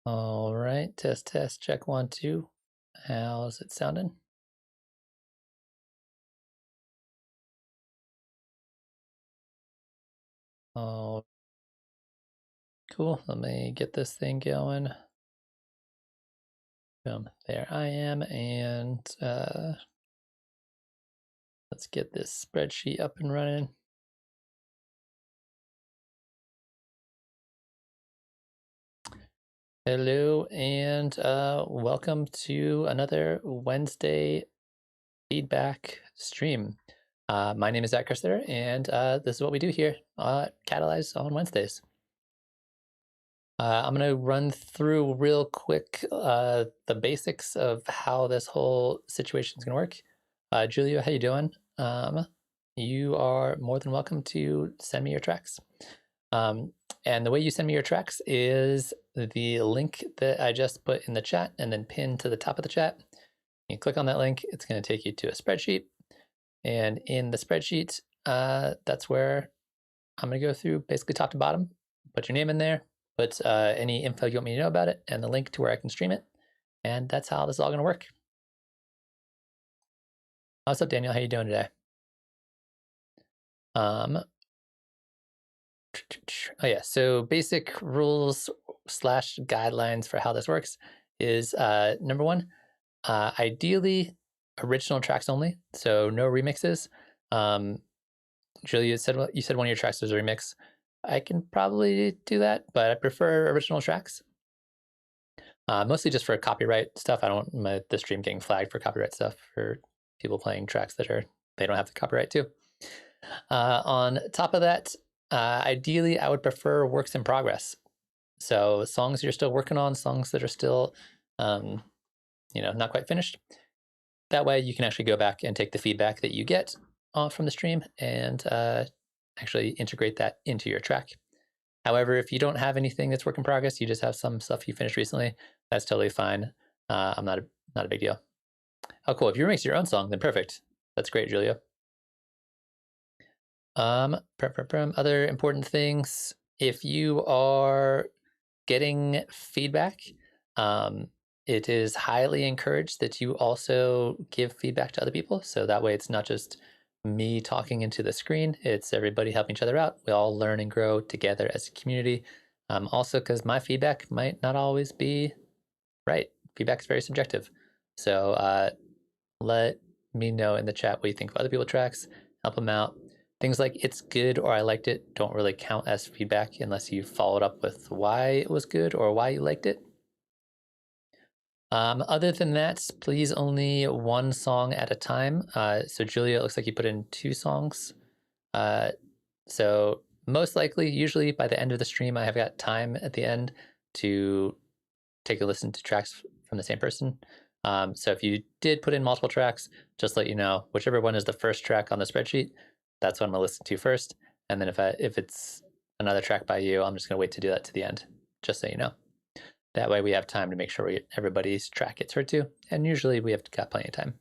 All right, test, check 1, 2. How's it sounding? Oh, cool. Let me get this thing going. Boom, there I am. And let's get this spreadsheet up and running. Hello, and welcome to another Wednesday feedback stream. My name is Zaak Kerstetter, and this is what we do here at Catalyze on Wednesdays. I'm going to run through real quick the basics of how this whole situation is going to work. Julia, how you doing? You are more than welcome to send me your tracks. And the way you send me your tracks is the link that I just put in the chat and then pinned to the top of the chat. You click on that link, it's going to take you to a spreadsheet. And in the spreadsheet, that's where I'm going to go through basically top to bottom, put your name in there, put any info you want me to know about it, and the link to where I can stream it. And that's how this is all going to work. What's up, Daniel? How you doing today? Oh yeah, so basic rules / guidelines for how this works is number 1, ideally original tracks only, so no remixes. Julia, you said one of your tracks was a remix. I can probably do that, but I prefer original tracks. Mostly just for copyright stuff. I don't want the stream getting flagged for copyright stuff for people playing tracks that they don't have the copyright to. On top of that, ideally, I would prefer works in progress. So songs you're still working on, songs that are still, not quite finished. That way, you can actually go back and take the feedback that you get from the stream and actually integrate that into your track. However, if you don't have anything that's work in progress, you just have some stuff you finished recently, that's totally fine. I'm not a big deal. Oh, cool. If you remix your own song, then perfect. That's great, Julia. Other important things. If you are getting feedback, it is highly encouraged that you also give feedback to other people. So that way it's not just me talking into the screen, it's everybody helping each other out. We all learn and grow together as a community. Also, because my feedback might not always be right. Feedback is very subjective. So let me know in the chat what you think of other people's tracks, help them out. Things like it's good or I liked it don't really count as feedback unless you followed up with why it was good or why you liked it. Other than that, please only one song at a time. So Julia, it looks like you put in 2 songs. So most likely, usually by the end of the stream, I have got time at the end to take a listen to tracks from the same person. So if you did put in multiple tracks, just let you know, whichever one is the first track on the spreadsheet, that's what I'm gonna listen to first. And then if it's another track by you, I'm just gonna wait to do that to the end, just so you know. That way we have time to make sure everybody's track gets heard too. And usually we have got plenty of time.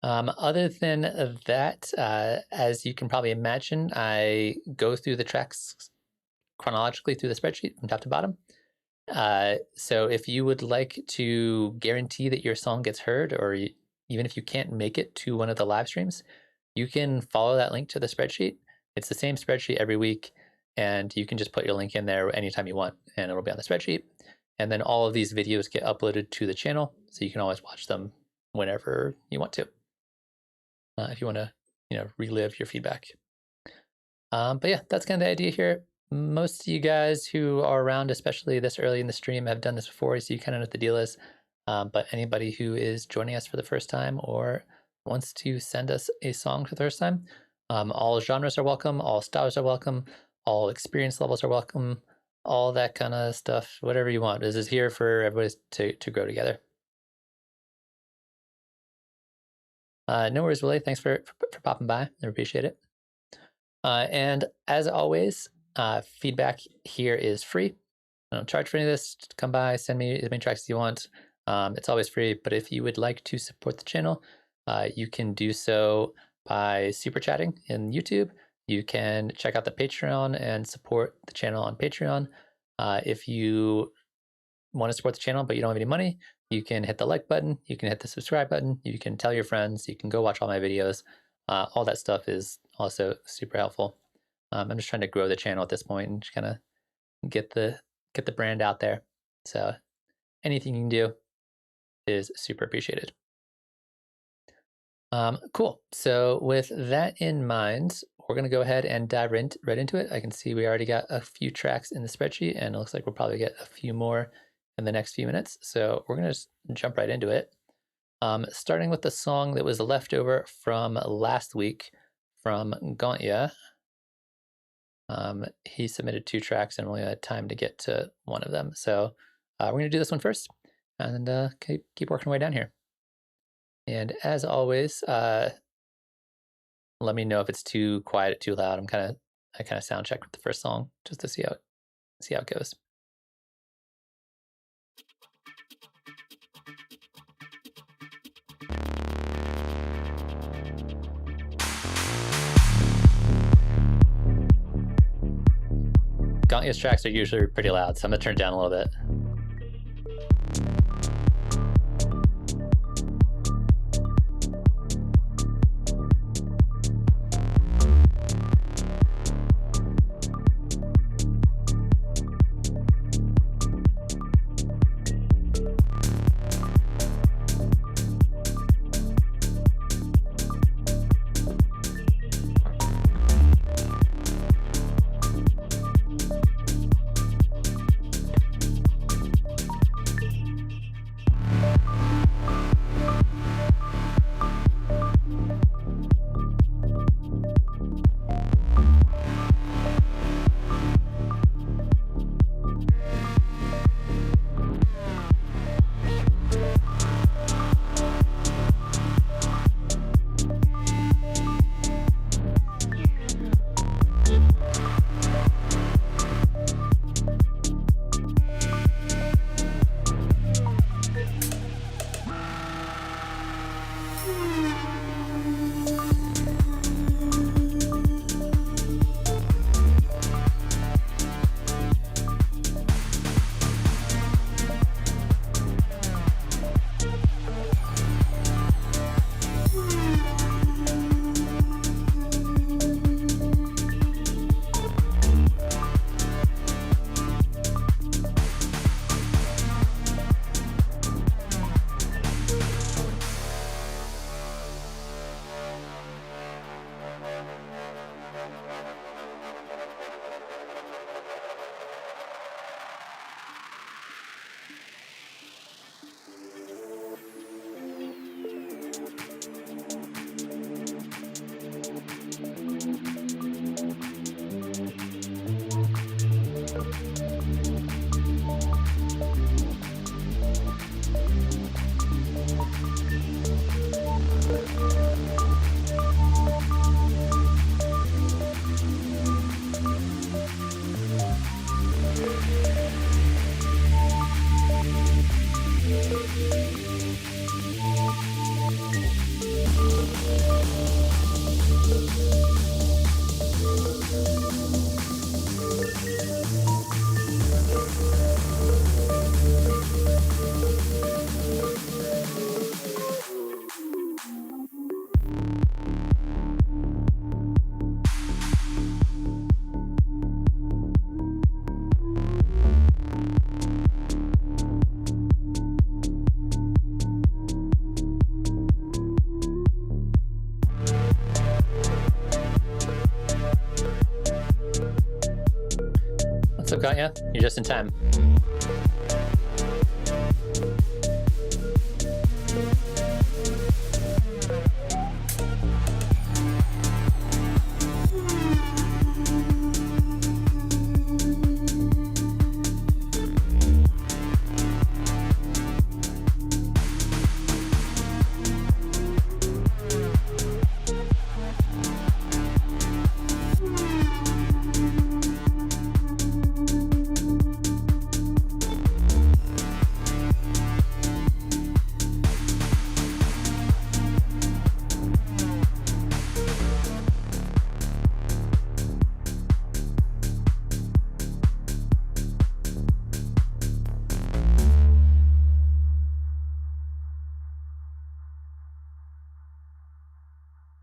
Other than that, as you can probably imagine, I go through the tracks chronologically through the spreadsheet from top to bottom. So if you would like to guarantee that your song gets heard, or even if you can't make it to one of the live streams, you can follow that link to the spreadsheet. It's the same spreadsheet every week, and you can just put your link in there anytime you want, and it'll be on the spreadsheet. And then all of these videos get uploaded to the channel, so you can always watch them whenever you want to, if you want to, relive your feedback. But yeah, that's kind of the idea here. Most of you guys who are around, especially this early in the stream, have done this before, so you kind of know what the deal is. But anybody who is joining us for the first time or wants to send us a song for the first time, all genres are welcome, all styles are welcome, all experience levels are welcome, all that kind of stuff, whatever you want. This is here for everybody to grow together. No worries, Willie. Thanks for popping by. I appreciate it. And as always, feedback here is free. I don't charge for any of this. Just come by, send me as many tracks as you want. It's always free, but if you would like to support the channel, you can do so by super chatting in YouTube. You can check out the Patreon and support the channel on Patreon. If you want to support the channel but you don't have any money, you can hit the like button, you can hit the subscribe button, you can tell your friends, you can go watch all my videos. All that stuff is also super helpful. I'm just trying to grow the channel at this point and just kind of get the brand out there. So anything you can do is super appreciated. Cool. So with that in mind, we're going to go ahead and dive right into it. I can see we already got a few tracks in the spreadsheet, and it looks like we'll probably get a few more in the next few minutes. So we're going to just jump right into it. Starting with the song that was left over from last week from Gauntya. He submitted 2 tracks and only had time to get to one of them. So we're going to do this one first and keep working our way down here. And as always, let me know if it's too quiet, too loud. I kind of sound checked with the first song just to see how it goes. Gauntya's tracks are usually pretty loud, so I'm gonna turn it down a little bit. What's up, Gauntya? You're just in time.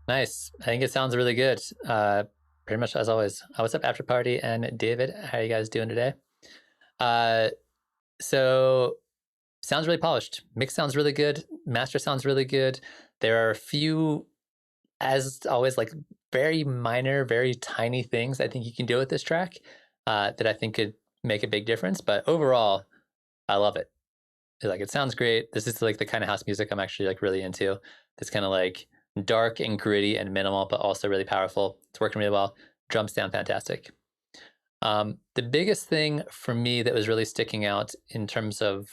Nice. I think it sounds really good. Pretty much as always. What's up, After Party and David? How are you guys doing today? So sounds really polished. Mix sounds really good. Master sounds really good. There are a few, as always, like very minor, very tiny things I think you can do with this track that I think could make a big difference. But overall, I love it. Like, it sounds great. This is like the kind of house music I'm actually like really into. It's kind of like dark and gritty and minimal, but also really powerful. It's working really well. Drums sound fantastic. The biggest thing for me that was really sticking out in terms of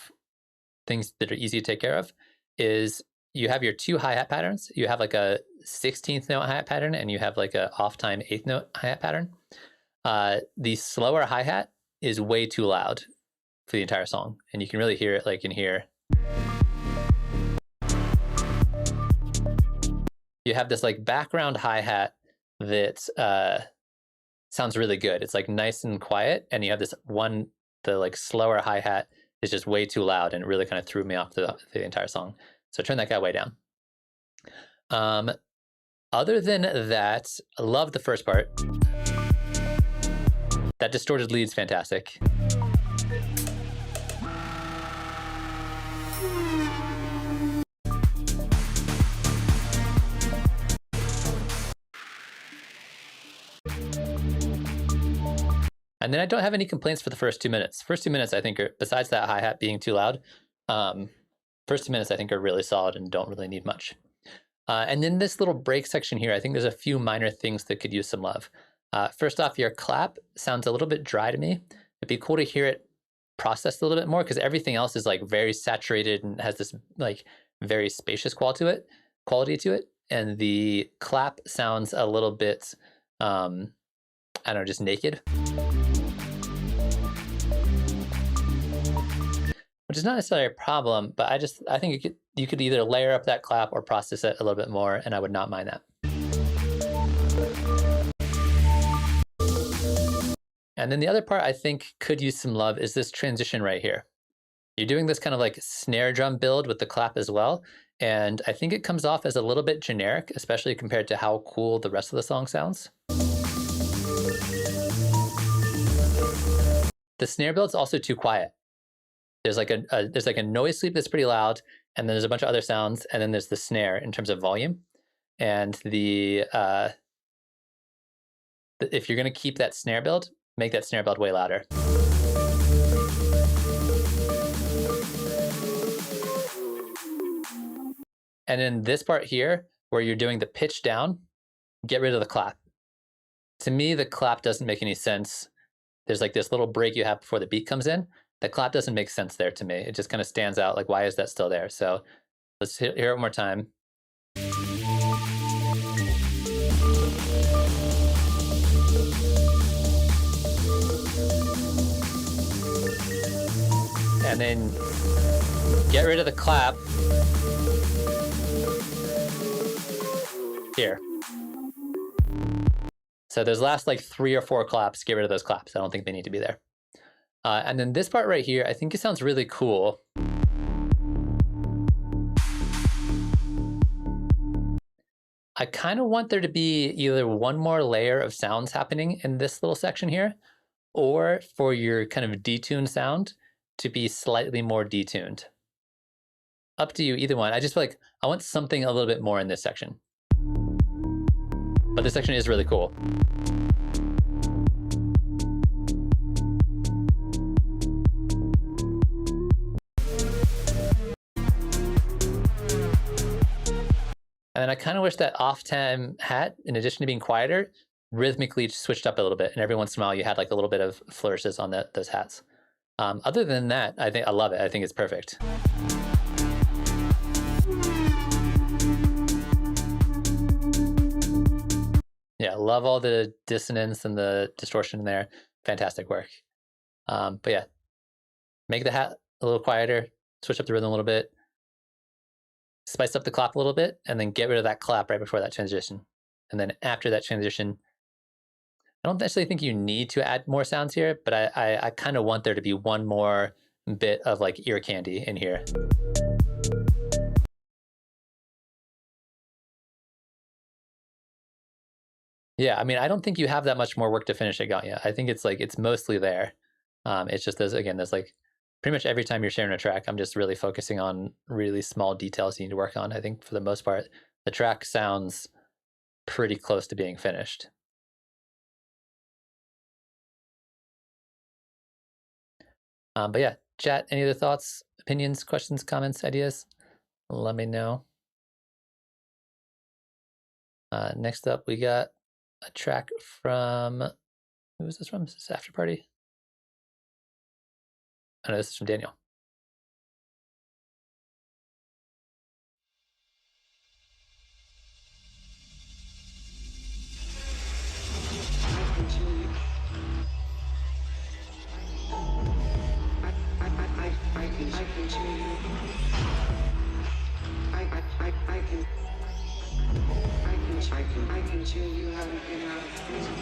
things that are easy to take care of is you have your two hi-hat patterns. You have like a 16th note hi-hat pattern and you have like a off time 8th note hi-hat pattern. The slower hi-hat is way too loud for the entire song, and you can really hear it like in here. You have this like background hi-hat that sounds really good. It's like nice and quiet, and you have this one, the like slower hi-hat is just way too loud, and it really kind of threw me off the entire song. So turn that guy way down. Other than that, I love the first part. That distorted lead's fantastic. And then I don't have any complaints for the first 2 minutes. First 2 minutes, I think, are, besides that hi-hat being too loud, first 2 minutes, I think, are really solid and don't really need much. And then this little break section here, I think there's a few minor things that could use some love. First off, your clap sounds a little bit dry to me. It'd be cool to hear it processed a little bit more, because everything else is like very saturated and has this like very spacious quality to it. And the clap sounds a little bit, I don't know, just naked. Which is not necessarily a problem, but I think you could either layer up that clap or process it a little bit more, and I would not mind that. And then the other part I think could use some love is this transition right here. You're doing this kind of like snare drum build with the clap as well, and I think it comes off as a little bit generic, especially compared to how cool the rest of the song sounds. The snare build's also too quiet. There's like a noise sweep that's pretty loud, and then there's a bunch of other sounds, and then there's the snare in terms of volume. And if you're gonna keep that snare build, make that snare build way louder. And then this part here, where you're doing the pitch down, get rid of the clap. To me, the clap doesn't make any sense. There's like this little break you have before the beat comes in. The clap doesn't make sense there to me. It just kind of stands out, like, why is that still there? So let's hear it one more time. And then get rid of the clap here. So those last like 3 or 4 claps, get rid of those claps. I don't think they need to be there. And then this part right here, I think it sounds really cool. I kind of want there to be either one more layer of sounds happening in this little section here, or for your kind of detuned sound to be slightly more detuned. Up to you, either one. I just feel like I want something a little bit more in this section. But this section is really cool. And then I kind of wish that off-time hat, in addition to being quieter, rhythmically switched up a little bit. And every once in a while, you had like a little bit of flourishes on those hats. Other than that, I love it. I think it's perfect. Yeah, love all the dissonance and the distortion in there. Fantastic work. But yeah, make the hat a little quieter, switch up the rhythm a little bit, spice up the clap a little bit, and then get rid of that clap right before that transition. And then after that transition, I don't necessarily think you need to add more sounds here, but I kind of want there to be one more bit of like ear candy in here. Yeah, I mean, I don't think you have that much more work to finish it out yet. I think it's like it's mostly there. It's just there's like pretty much every time you're sharing a track, I'm just really focusing on really small details you need to work on. I think for the most part, the track sounds pretty close to being finished. But yeah, chat, any other thoughts, opinions, questions, comments, ideas? Let me know. Next up, we got a track from, who is this from? Is this After Party? Oh no, this is from Daniel. I can show you how to get out of prison.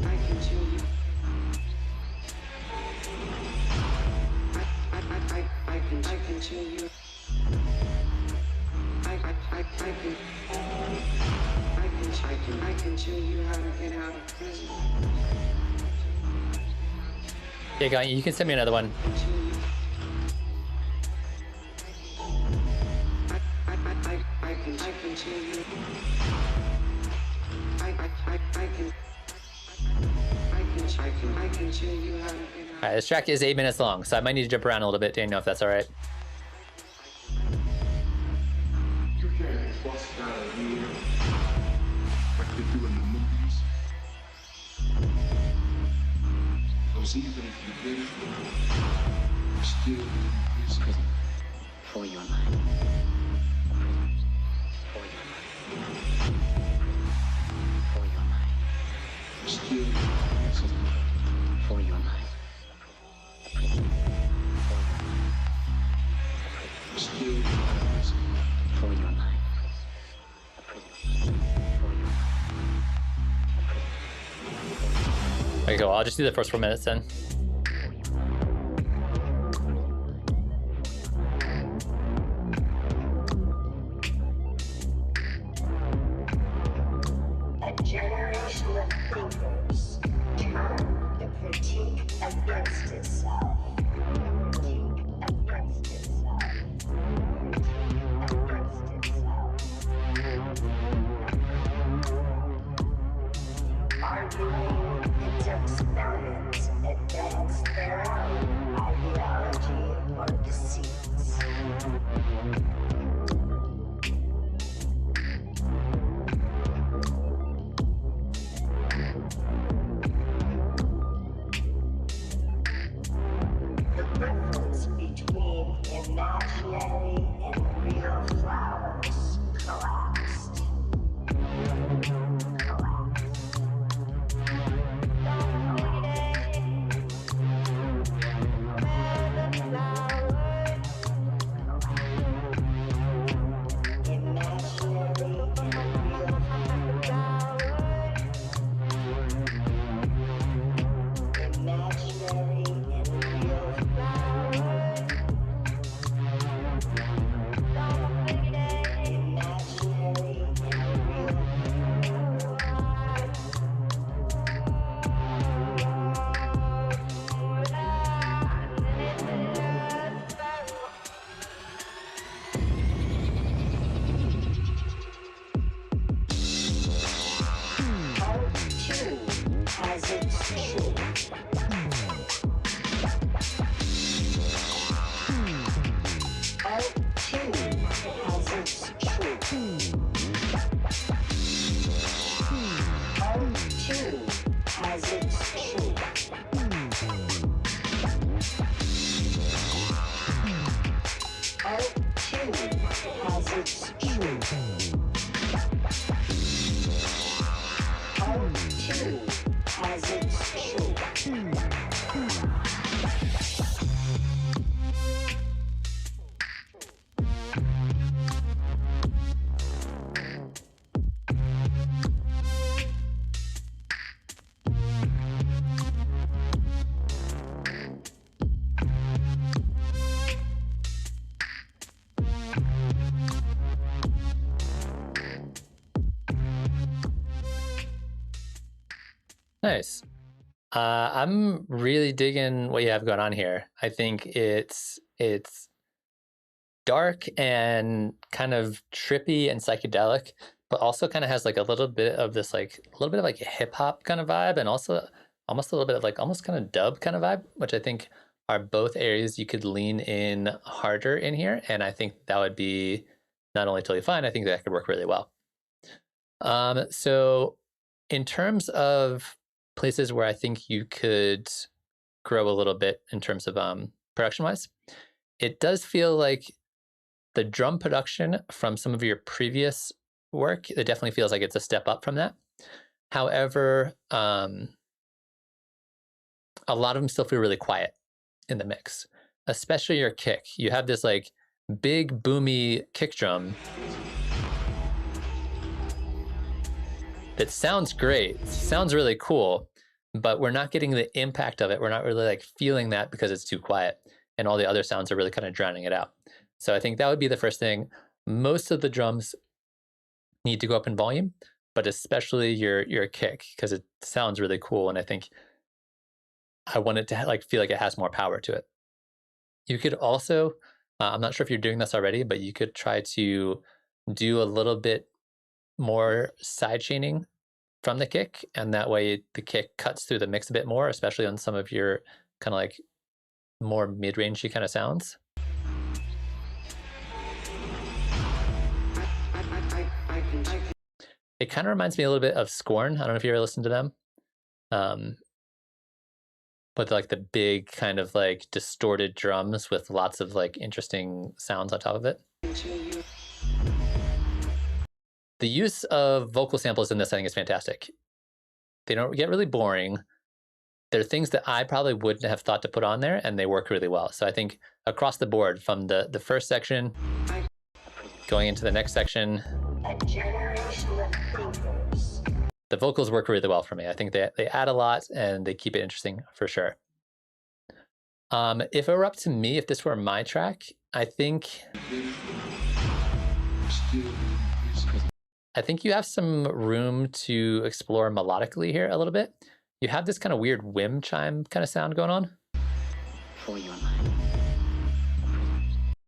I can show you. I can show you. I can show you how to get out of prison. Yeah, Gagne, you can send me another one. I can show you. I can show you how to get out. All right, this track is 8 minutes long, so I might need to jump around a little bit, Daniel, if that's all right. You can't bust out of here like they do in the movies. Because even if you did, you still be in prison. For your life. For your life. For your life. Still be in prison. For your life. Still be in prison. For your life. Okay, cool. I'll just do the first 4 minutes then. A generation of thinkers turn the critique against itself. Arguing its exponents advance their own ideology or deceits. The difference between imaginary and real flowers collapsed. Nice. I'm really digging what you have going on here. I think it's dark and kind of trippy and psychedelic, but also kind of has like a little bit of this like a little bit of like a hip hop kind of vibe, and also almost a little bit of like almost kind of dub kind of vibe, which I think are both areas you could lean in harder in here, and I think that would be not only totally fine, I think that could work really well. So in terms of places where I think you could grow a little bit in terms of production wise, it does feel like the drum production from some of your previous work, it definitely feels like it's a step up from that. However, a lot of them still feel really quiet in the mix, especially your kick. You have this like big boomy kick drum that sounds great, sounds really cool, but we're not getting the impact of it. We're not really like feeling that because it's too quiet, and all the other sounds are really kind of drowning it out. So I think that would be the first thing. Most of the drums need to go up in volume, but especially your kick, because it sounds really cool, and I think I want it to like feel like it has more power to it. You could also, I'm not sure if you're doing this already, but you could try to do a little bit more side chaining from the kick, and that way the kick cuts through the mix a bit more, especially on some of your kind of like more mid-rangey kind of sounds. It kind of reminds me a little bit of Scorn. I don't know if you ever listened to them. But like the big kind of like distorted drums with lots of like interesting sounds on top of it. The use of vocal samples in this, I think, is fantastic. They don't get really boring. They're things that I probably wouldn't have thought to put on there, and they work really well. So I think across the board, from the first section going into the next section, the vocals work really well for me. I think they add a lot and they keep it interesting for sure. If it were up to me, if this were my track, I think you have some room to explore melodically here a little bit. You have this kind of weird whim chime kind of sound going on. For your mind.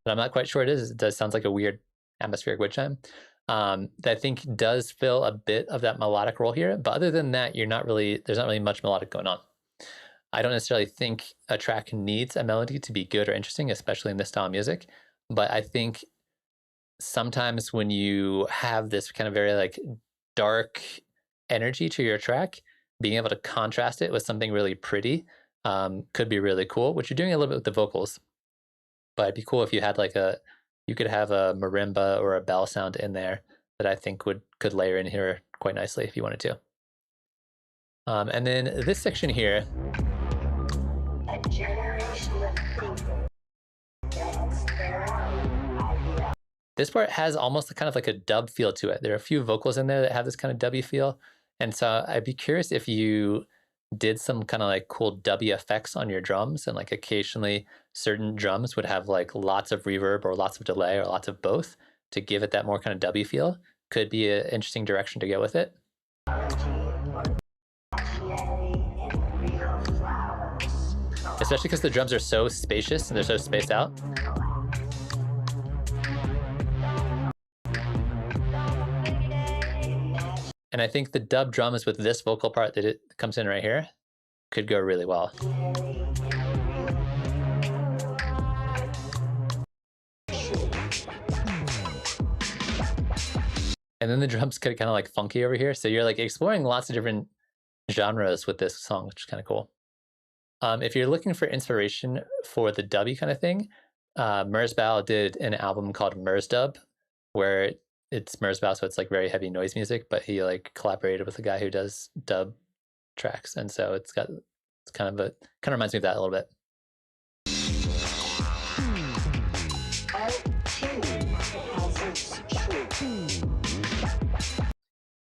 But I'm not quite sure it is. It does sound like a weird atmospheric wood chime. That I think does fill a bit of that melodic role here. But other than that, there's not really much melodic going on. I don't necessarily think a track needs a melody to be good or interesting, especially in this style of music. But I think sometimes when you have this kind of very like dark energy to your track, being able to contrast it with something really pretty could be really cool, which you're doing a little bit with the vocals. But it'd be cool if you had like you could have a marimba or a bell sound in there that I think could layer in here quite nicely if you wanted to. And then this section here. This part has almost kind of like a dub feel to it. There are a few vocals in there that have this kind of dubby feel. And so I'd be curious if you did some kind of like cool dubby effects on your drums, and like occasionally certain drums would have like lots of reverb or lots of delay or lots of both to give it that more kind of dubby feel. Could be an interesting direction to go with it. Especially because the drums are so spacious and they're so spaced out. And I think the dub drums with this vocal part that it comes in right here could go really well. And then the drums get kind of like funky over here. So you're like exploring lots of different genres with this song, which is kind of cool. If you're looking for inspiration for the dubby kind of thing, Merzbow did an album called Merzdub, where it's Merzbow, so it's like very heavy noise music, but he like collaborated with a guy who does dub tracks, and so it's kind of reminds me of that a little bit.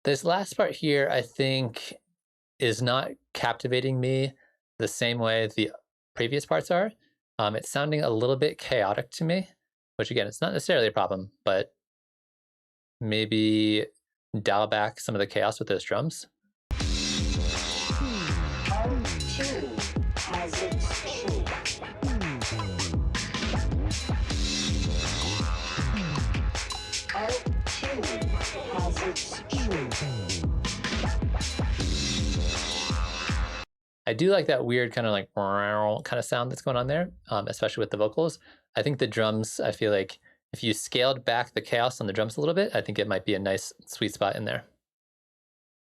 This last part here, I think, is not captivating me the same way the previous parts are. It's sounding a little bit chaotic to me, which again, it's not necessarily a problem, but maybe dial back some of the chaos with those drums. it's true. I do like that weird kind of like kind of sound that's going on there, especially with the vocals. I think the drums, I feel like if you scaled back the chaos on the drums a little bit, I think it might be a nice sweet spot in there.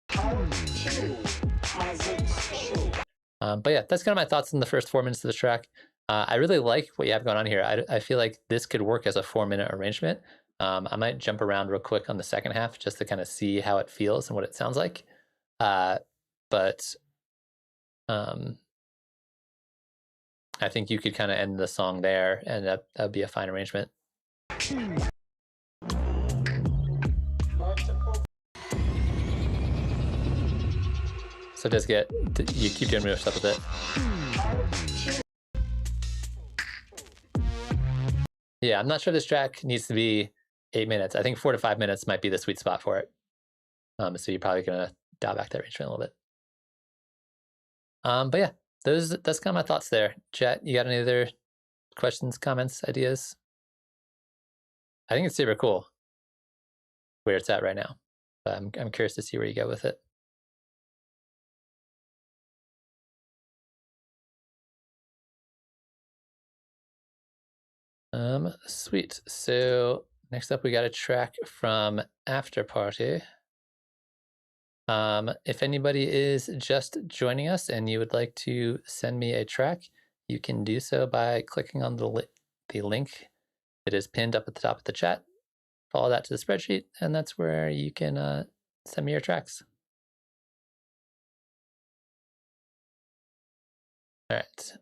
Part 2 has its true. But yeah, that's kind of my thoughts on the first 4 minutes of the track. I really like what you have going on here. I feel like this could work as a 4-minute arrangement. I might jump around real quick on the second half just to kind of see how it feels and what it sounds like. But I think you could kind of end the song there, and that'd be a fine arrangement. So just you keep doing more stuff with it. Yeah, I'm not sure this track needs to be 8 minutes. I think 4 to 5 minutes might be the sweet spot for it. So you're probably gonna dial back that arrangement a little bit. But yeah, that's kind of my thoughts there. Chat, you got any other questions, comments, ideas? I think it's super cool where it's at right now. But I'm curious to see where you go with it. Sweet. So next up, we got a track from After Party. If anybody is just joining us and you would like to send me a track, you can do so by clicking on the link. It is pinned up at the top of the chat. Follow that to the spreadsheet, and that's where you can send me your tracks. All right.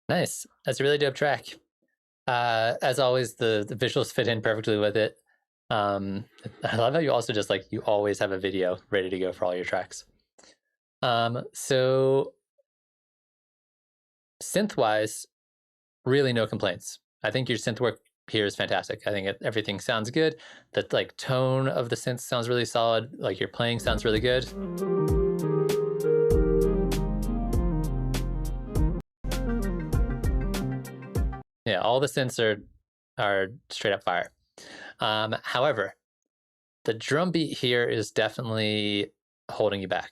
Nice. That's a really dope track. As always, the visuals fit in perfectly with it. I love how you also just you always have a video ready to go for all your tracks. So synth-wise, really no complaints. I think your synth work here is fantastic. I think everything sounds good. The tone of the synth sounds really solid. Your playing sounds really good. Yeah, all all the synths are straight up fire. However, the drum beat here is definitely holding you back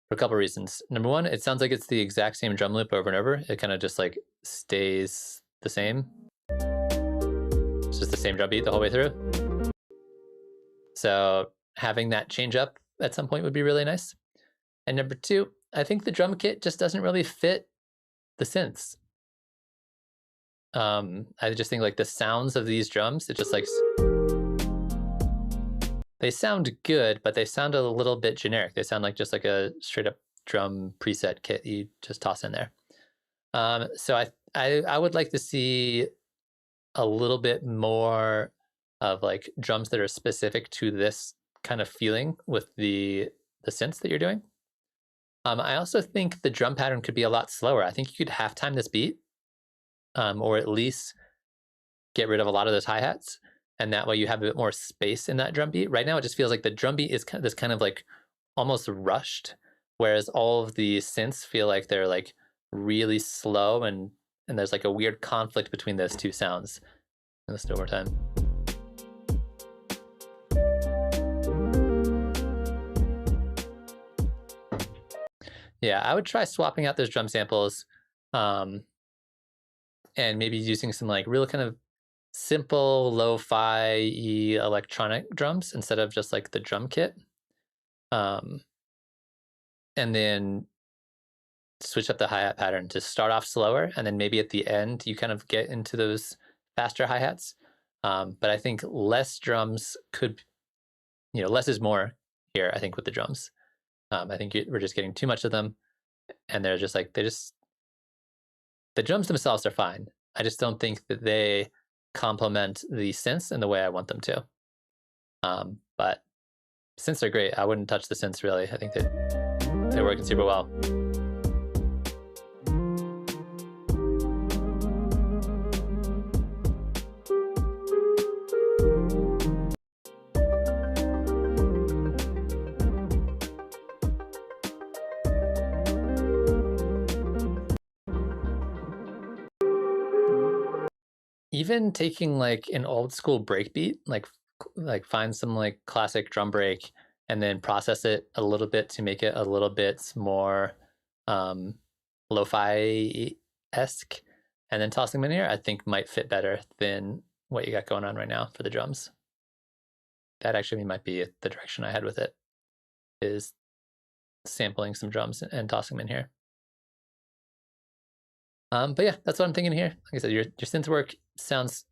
for a couple of reasons. Number one, it sounds like it's the exact same drum loop over and over. It kind of just like stays the same. It's just the same drum beat the whole way through. So having that change up at some point would be really nice. And number two, I think the drum kit just doesn't really fit the synths. I just think like the sounds of these drums, it just like, they sound good, but they sound a little bit generic. They sound like just like a straight up drum preset kit you just toss in there. So I would like to see a little bit more of like drums that are specific to this kind of feeling with the synths that you're doing. I also think the drum pattern could be a lot slower. I think you could half time this beat, or at least get rid of a lot of those hi-hats, and that way you have a bit more space in that drum beat. Right now it just feels like the drum beat is this kind of like almost rushed, whereas all of the synths feel like they're like really slow, and there's like a weird conflict between those two sounds. Listen to it one more time. Yeah, I would try swapping out those drum samples, and maybe using some like real kind of simple lo-fi electronic drums instead of just like the drum kit. And then switch up the hi-hat pattern to start off slower, and then maybe at the end you kind of get into those faster hi-hats. But I think less drums could, less is more here, I think, with the drums. I think we're just getting too much of them, and they're just like, the drums themselves are fine. I just don't think that they complement the synths in the way I want them to. But synths are great. I wouldn't touch the synths really. I think that they're working super well. Even taking like an old school breakbeat, like find some like classic drum break and then process it a little bit to make it a little bit more lo-fi-esque, and then tossing them in here, I think might fit better than what you got going on right now for the drums. That actually might be the direction I head with it, is sampling some drums and tossing them in here. But yeah, that's what I'm thinking here. Like I said, your synth work sounds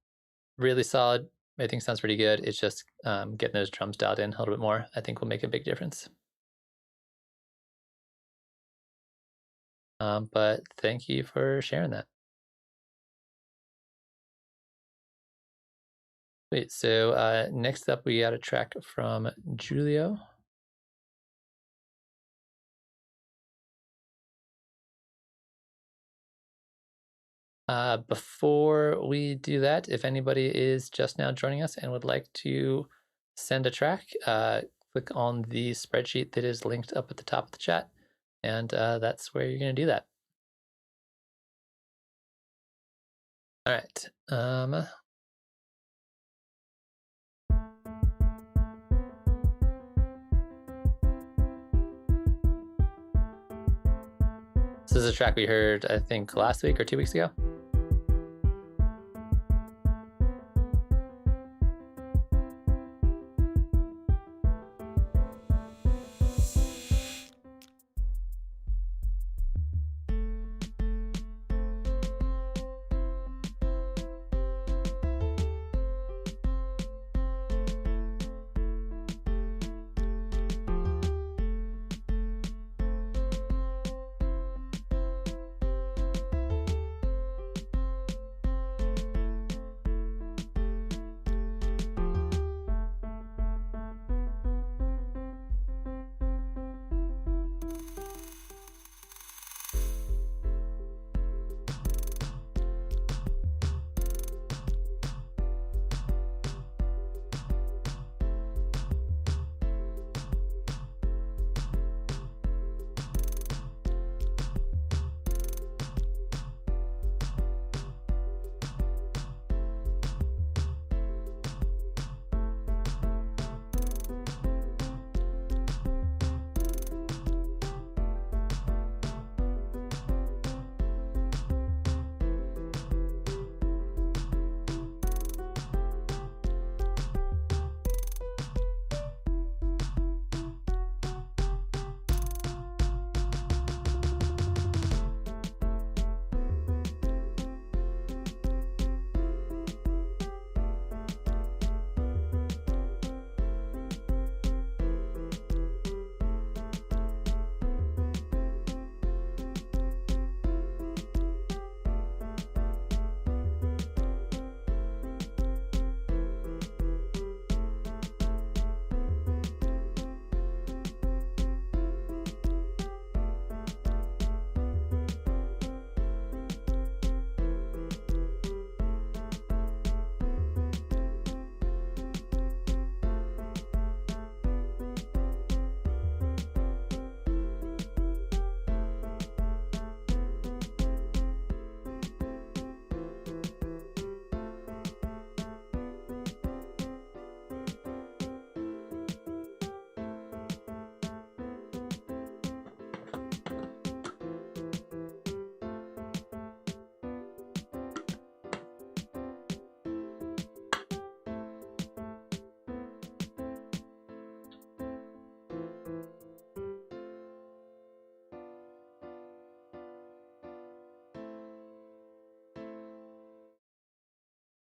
really solid. I think sounds pretty good. It's just getting those drums dialed in a little bit more, I think, will make a big difference. But thank you for sharing that. Wait, so next up we got a track from Julio. Before we do that, if anybody is just now joining us and would like to send a track, click on the spreadsheet that is linked up at the top of the chat, and that's where you're going to do that. All right. This is a track we heard, I think, last week or 2 weeks ago.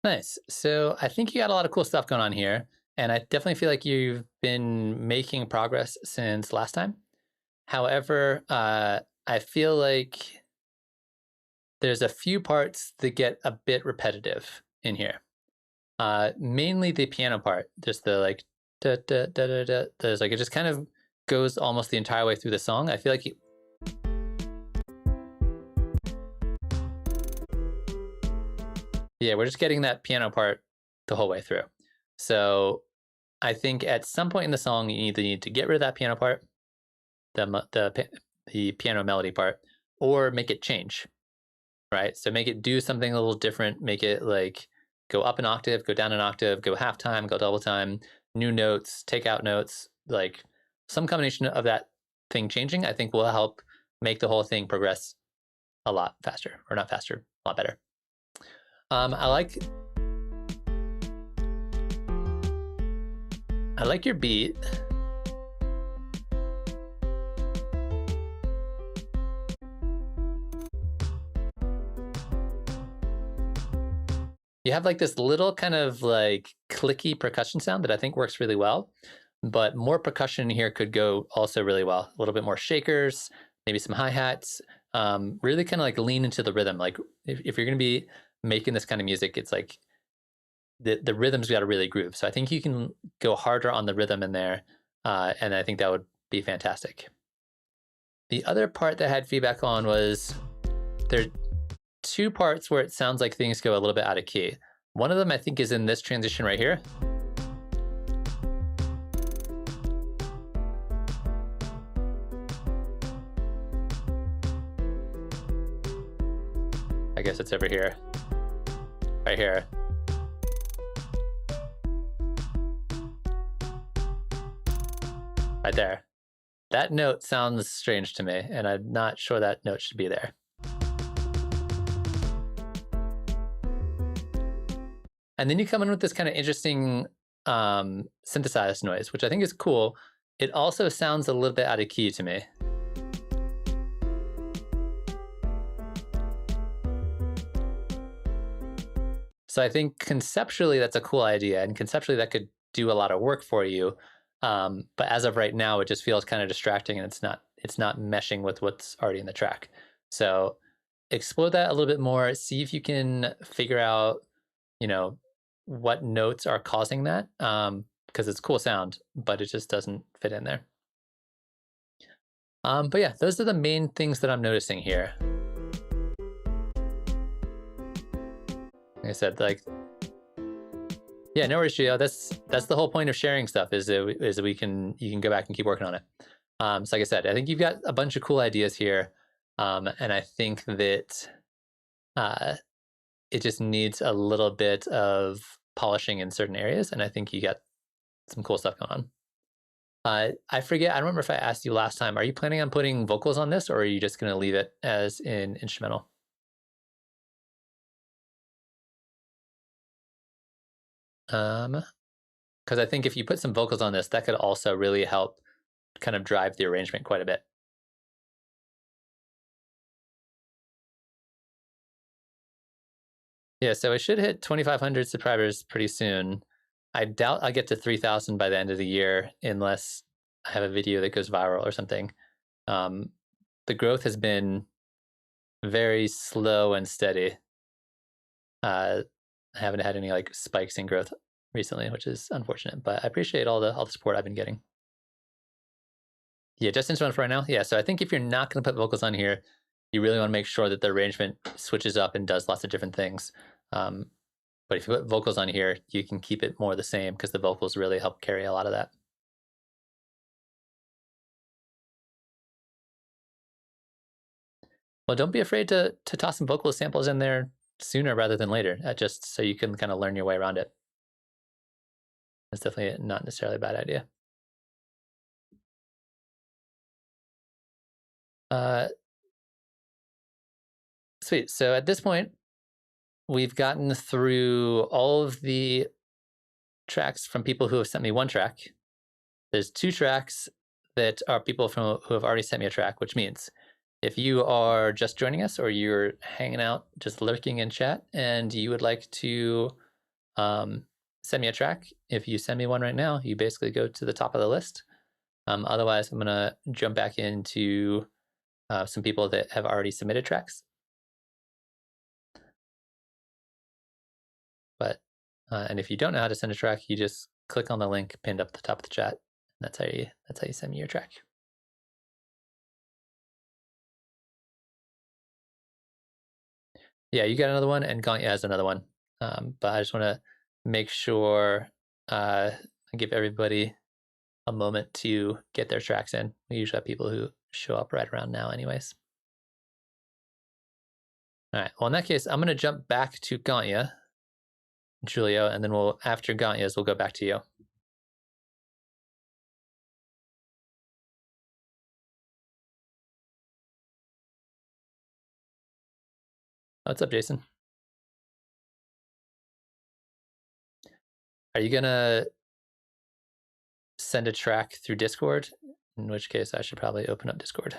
Nice. So I think you got a lot of cool stuff going on here, and I definitely feel like you've been making progress since last time. However, I feel like there's a few parts that get a bit repetitive in here. Mainly the piano part, just the like da da da da da. There's like it just kind of goes almost the entire way through the song. I feel like yeah, we're just getting that piano part the whole way through. So I think at some point in the song, you either need to get rid of that piano part, the piano melody part, or make it change, right? So make it do something a little different. Make it like go up an octave, go down an octave, go half time, go double time, new notes, take out notes, like some combination of that thing changing, I think will help make the whole thing progress a lot faster, or not faster, a lot better. I like your beat. You have like this little kind of like clicky percussion sound that I think works really well, but more percussion here could go also really well. A little bit more shakers, maybe some hi-hats, really kind of like lean into the rhythm. Like if you're going to be making this kind of music, it's like the rhythm's got to really groove. So I think you can go harder on the rhythm in there, and I think that would be fantastic. The other part that I had feedback on was there are two parts where it sounds like things go a little bit out of key. One of them I think is in this transition right here. I guess it's over here, right here. Right there. That note sounds strange to me, and I'm not sure that note should be there. And then you come in with this kind of interesting synthesized noise, which I think is cool. It also sounds a little bit out of key to me. So I think conceptually that's a cool idea, and conceptually that could do a lot of work for you. But as of right now, it just feels kind of distracting, and it's not meshing with what's already in the track. So explore that a little bit more. See if you can figure out, what notes are causing that, because it's a cool sound, but it just doesn't fit in there. But yeah, those are the main things that I'm noticing here. Like I said, like, yeah, no worries, Gio. That's the whole point of sharing stuff is that you can go back and keep working on it. So like I said, I think you've got a bunch of cool ideas here, and I think that it just needs a little bit of polishing in certain areas, and I think you got some cool stuff going on. I forget, I don't remember if I asked you last time, are you planning on putting vocals on this, or are you just going to leave it as an instrumental? Because I think if you put some vocals on this, that could also really help kind of drive the arrangement quite a bit. Yeah, so I should hit 2,500 subscribers pretty soon. I doubt I'll get to 3,000 by the end of the year unless I have a video that goes viral or something. The growth has been very slow and steady. I haven't had any like spikes in growth recently, which is unfortunate, but I appreciate all the support I've been getting. Yeah, just instrumental for right now. Yeah, so I think if you're not going to put vocals on here, you really want to make sure that the arrangement switches up and does lots of different things. But if you put vocals on here, you can keep it more the same because the vocals really help carry a lot of that. Well, don't be afraid to toss some vocal samples in there sooner rather than later, just so you can kind of learn your way around it. It's definitely not necessarily a bad idea. Sweet. So at this point, we've gotten through all of the tracks from people who have sent me one track. There's 2 tracks that are people who have already sent me a track, which means if you are just joining us or you're hanging out, just lurking in chat, and you would like to send me a track. If you send me one right now, you basically go to the top of the list. Otherwise, I'm going to jump back into some people that have already submitted tracks. But and if you don't know how to send a track, you just click on the link pinned up at the top of the chat. That's how you send me your track. Yeah, you got another one, and Gauntya has another one. But I just want to make sure I give everybody a moment to get their tracks in. We usually have people who show up right around now anyways. All right, well, in that case, I'm going to jump back to Gauntya, Julio, and then after Gauntya's, we'll go back to you. What's up, Jason? Are you going to send a track through Discord? In which case, I should probably open up Discord.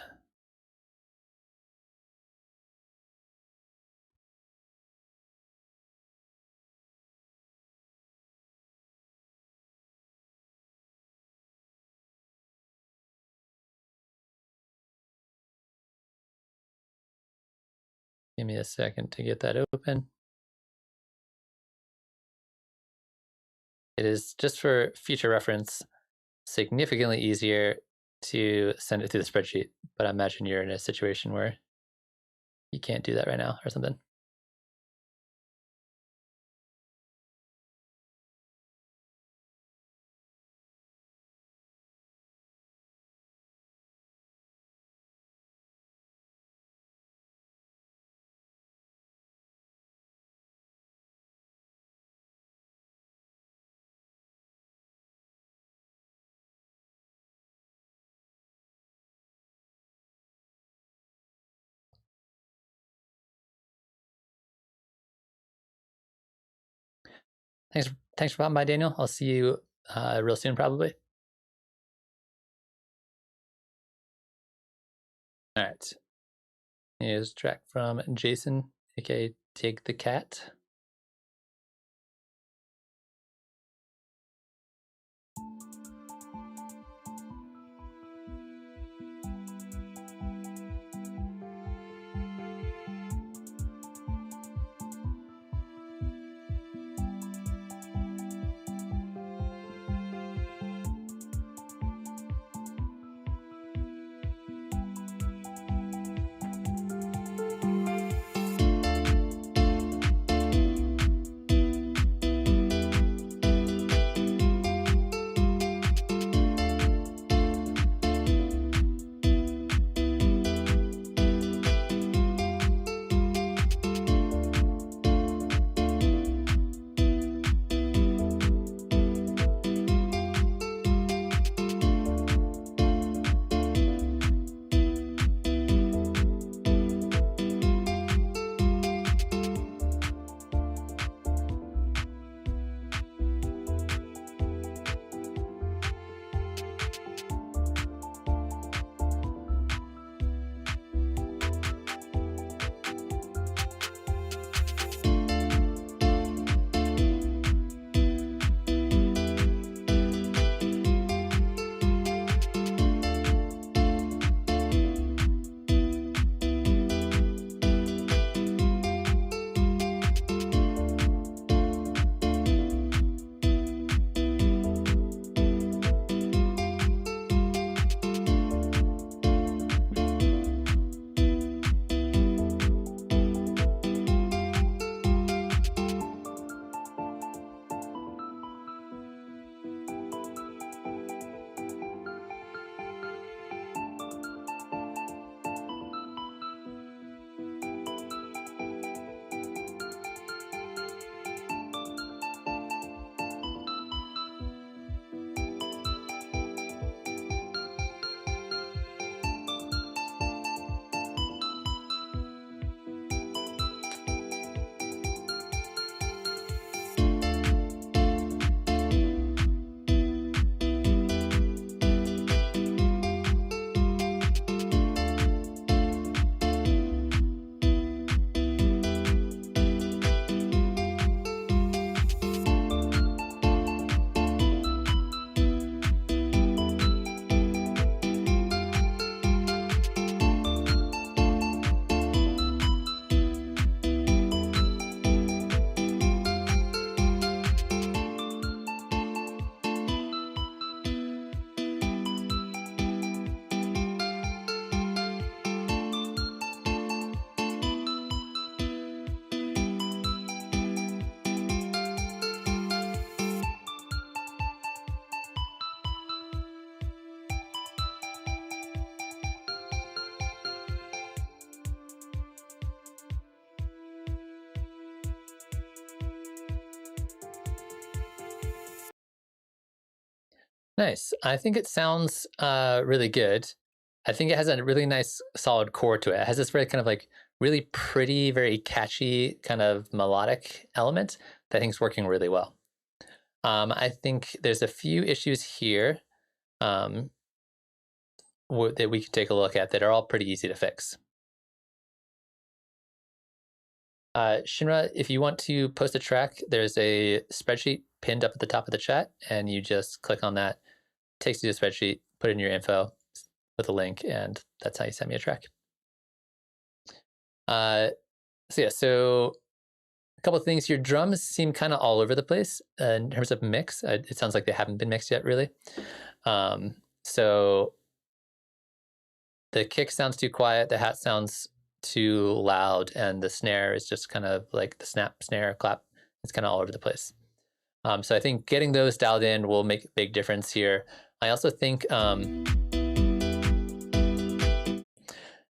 Give me a second to get that open. It is, just for future reference, significantly easier to send it through the spreadsheet, but I imagine you're in a situation where you can't do that right now or something. Thanks for popping by, Daniel. I'll see you real soon, probably. All right. Here's a track from Jason, aka Take the Cat. Nice. I think it sounds really good. I think it has a really nice solid core to it. It has this very kind of like really pretty, very catchy kind of melodic element that I think is working really well. I think there's a few issues here that we can take a look at that are all pretty easy to fix. Shinra, if you want to post a track, there's a spreadsheet pinned up at the top of the chat, and you just click on that. Takes you to a spreadsheet, put in your info with a link, and that's how you send me a track. So a couple of things. Your drums seem kind of all over the place in terms of mix. It sounds like they haven't been mixed yet, really. So the kick sounds too quiet, the hat sounds too loud, and the snare is just kind of like the snap, snare, clap. It's kind of all over the place. So I think getting those dialed in will make a big difference here. I also think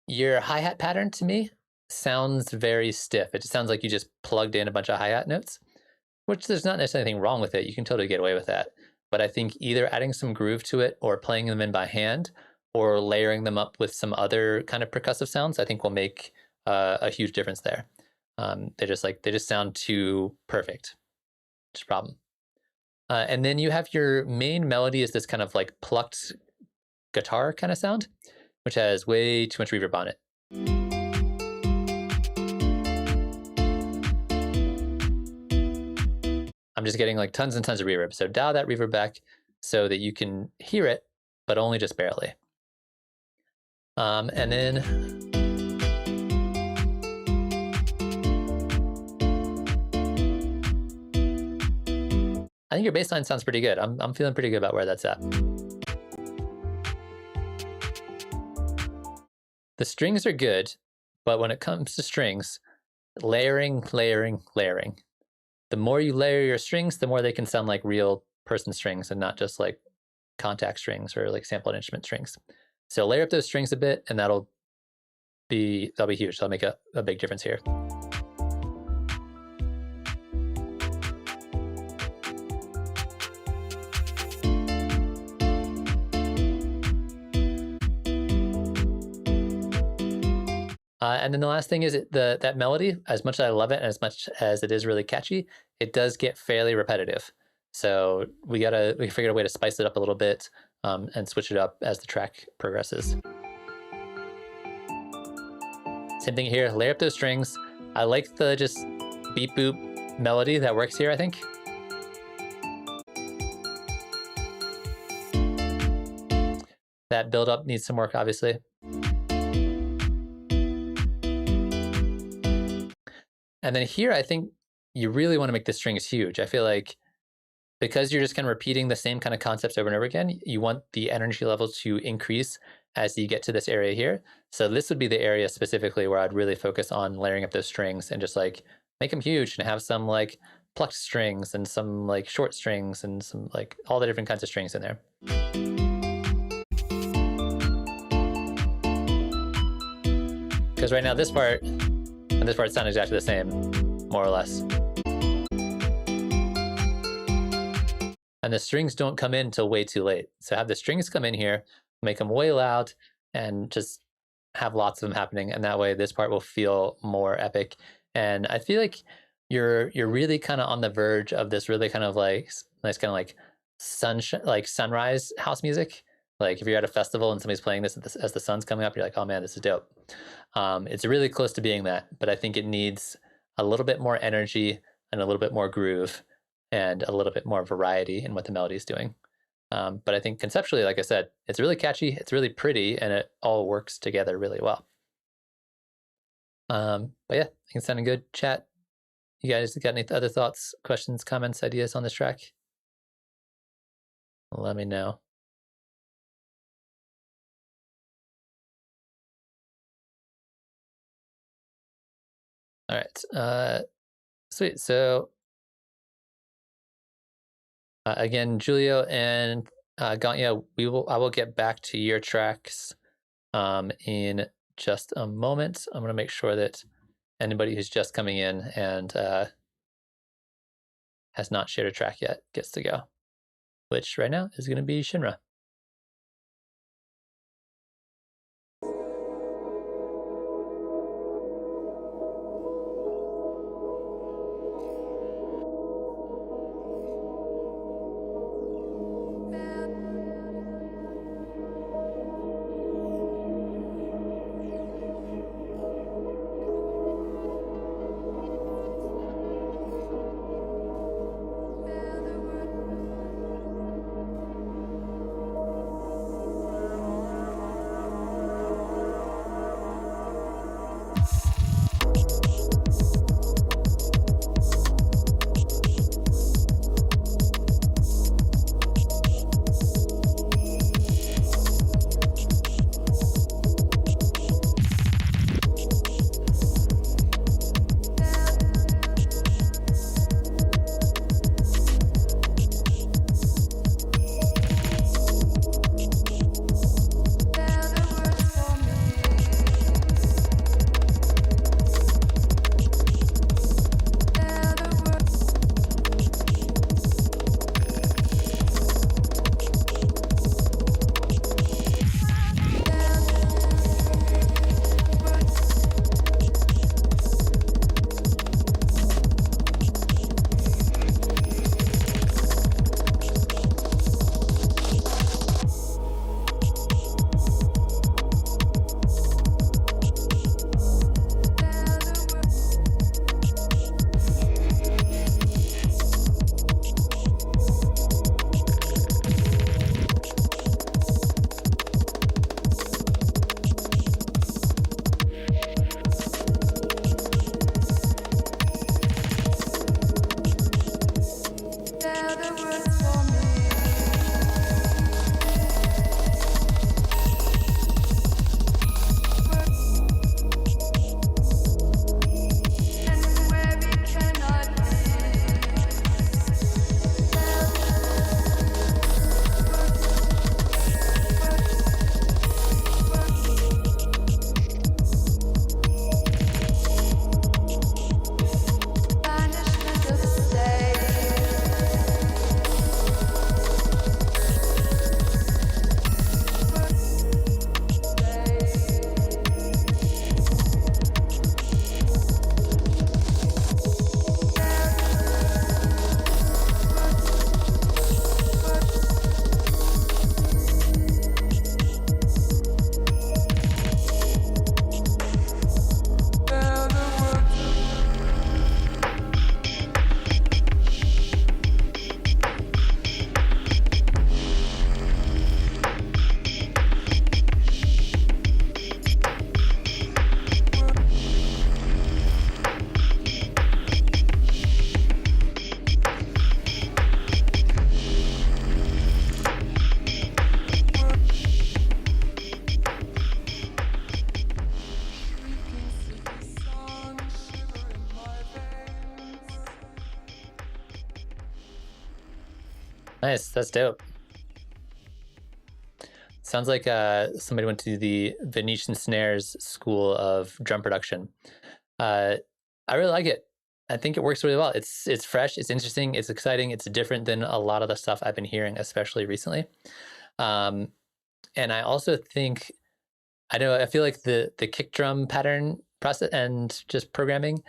your hi-hat pattern to me sounds very stiff. It just sounds like you just plugged in a bunch of hi-hat notes, which there's not necessarily anything wrong with it. You can totally get away with that. But I think either adding some groove to it or playing them in by hand or layering them up with some other kind of percussive sounds, I think will make a huge difference there. They just sound too perfect. It's a problem. And then you have your main melody is this kind of like plucked guitar kind of sound, which has way too much reverb on it. I'm just getting like tons and tons of reverb. So dial that reverb back so that you can hear it, but only just barely. And then I think your bass line sounds pretty good. I'm feeling pretty good about where that's at. The strings are good, but when it comes to strings, layering, layering, layering. The more you layer your strings, the more they can sound like real person strings and not just like contact strings or like sampled instrument strings. So layer up those strings a bit, and that'll be huge. That'll make a big difference here. And then the last thing is that melody, as much as I love it and as much as it is really catchy, it does get fairly repetitive. So we figured a way to spice it up a little bit and switch it up as the track progresses. Same thing here, layer up those strings. I like the just beep boop melody that works here, I think. That build up needs some work, obviously. And then here, I think you really want to make the strings huge. I feel like because you're just kind of repeating the same kind of concepts over and over again, you want the energy level to increase as you get to this area here. So this would be the area specifically where I'd really focus on layering up those strings and just like make them huge and have some like plucked strings and some like short strings and some like all the different kinds of strings in there. Because right now this part and this part sound exactly the same, more or less. And the strings don't come in until way too late. So have the strings come in here, make them way loud, and just have lots of them happening. And that way this part will feel more epic. And I feel like you're really kind of on the verge of this really kind of like nice kind of like sunrise house music. Like if you're at a festival and somebody's playing this as the sun's coming up, you're like, oh man, this is dope. It's really close to being that, but I think it needs a little bit more energy and a little bit more groove and a little bit more variety in what the melody is doing. But I think conceptually, like I said, it's really catchy, it's really pretty, and it all works together really well. But yeah, I think it's sounding good. Chat, you guys got any other thoughts, questions, comments, ideas on this track? Let me know. All right, sweet. So again, Julio and Ganya, I will get back to your tracks in just a moment. I'm going to make sure that anybody who's just coming in and has not shared a track yet gets to go. which right now is going to be Shinra. Nice, that's dope. Sounds like somebody went to the Venetian Snares School of Drum Production. I really like it. I think it works really well. It's fresh, it's interesting, it's exciting, it's different than a lot of the stuff I've been hearing, especially recently. And I also think, I feel like the kick drum pattern process and just programming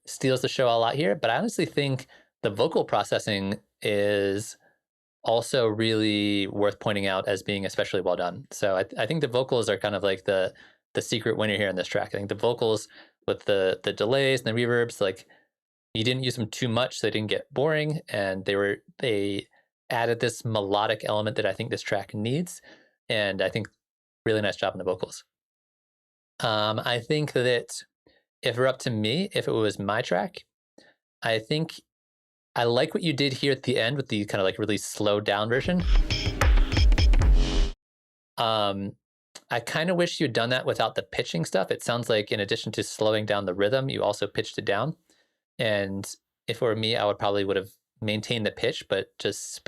steals the show a lot here, but I honestly think the vocal processing is also really worth pointing out as being especially well done. So I think the vocals are kind of like the secret winner here in this track. I think the vocals with the delays and the reverbs, like you didn't use them too much, so they didn't get boring, and they added this melodic element that I think this track needs, and I think really nice job on the vocals. I think that if it were up to me, if it was my track, I think I like what you did here at the end with the kind of like really slowed down version. I kind of wish you'd done that without the pitching stuff. It sounds like in addition to slowing down the rhythm, you also pitched it down. And if it were me, I would have maintained the pitch, but just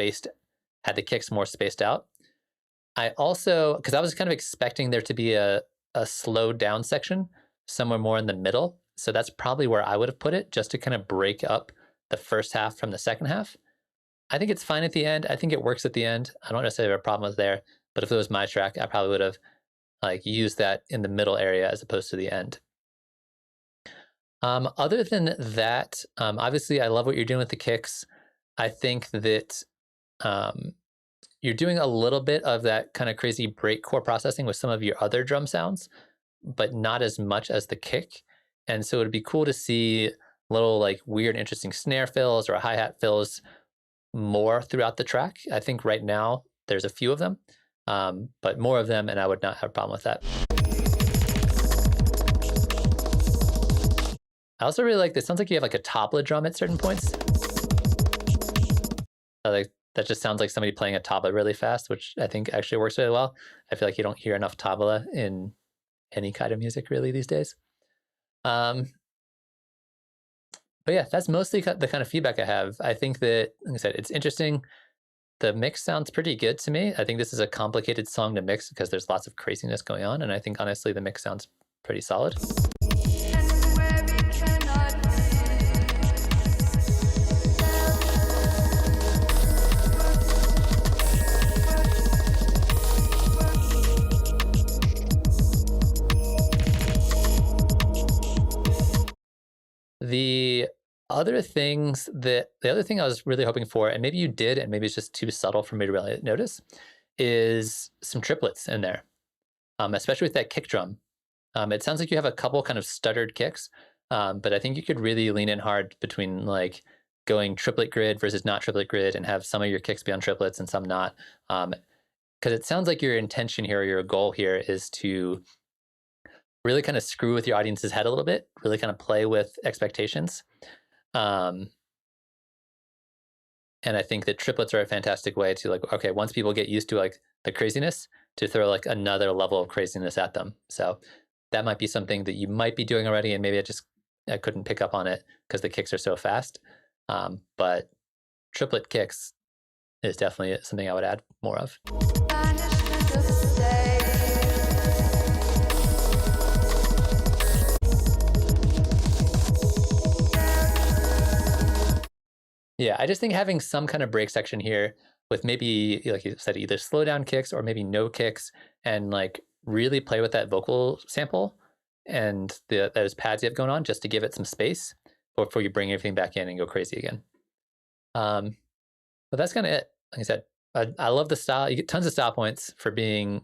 had the kicks more spaced out. I also, because I was kind of expecting there to be a slowed down section somewhere more in the middle. So that's probably where I would have put it, just to kind of break up the first half from the second half. I think it's fine at the end. I think it works at the end. I don't necessarily have a problem with there, but if it was my track, I probably would have like used that in the middle area as opposed to the end. Other than that, obviously I love what you're doing with the kicks. I think that you're doing a little bit of that kind of crazy breakcore processing with some of your other drum sounds, but not as much as the kick. And so it'd be cool to see little like weird, interesting snare fills or hi-hat fills more throughout the track. I think right now there's a few of them, but more of them, and I would not have a problem with that. I also really like this. Sounds like you have like a tabla drum at certain points. Like that just sounds like somebody playing a tabla really fast, which I think actually works really well. I feel like you don't hear enough tabla in any kind of music really these days. But yeah, that's mostly the kind of feedback I have. I think that, like I said, it's interesting. The mix sounds pretty good to me. I think this is a complicated song to mix because there's lots of craziness going on, and I think honestly the mix sounds pretty solid. The other thing I was really hoping for, and maybe you did, and maybe it's just too subtle for me to really notice, is some triplets in there, especially with that kick drum. It sounds like you have a couple kind of stuttered kicks, but I think you could really lean in hard between like going triplet grid versus not triplet grid and have some of your kicks be on triplets and some not. Because it sounds like your intention here, or your goal here, is to really kind of screw with your audience's head a little bit, really kind of play with expectations. And I think that triplets are a fantastic way to like, okay, once people get used to like the craziness, to throw like another level of craziness at them. So that might be something that you might be doing already, and maybe I couldn't pick up on it because the kicks are so fast. But triplet kicks is definitely something I would add more of. Yeah, I just think having some kind of break section here with maybe, like you said, either slow down kicks or maybe no kicks, and like really play with that vocal sample and those pads you have going on just to give it some space before you bring everything back in and go crazy again. But that's kind of it. Like I said, I love the style. You get tons of style points for being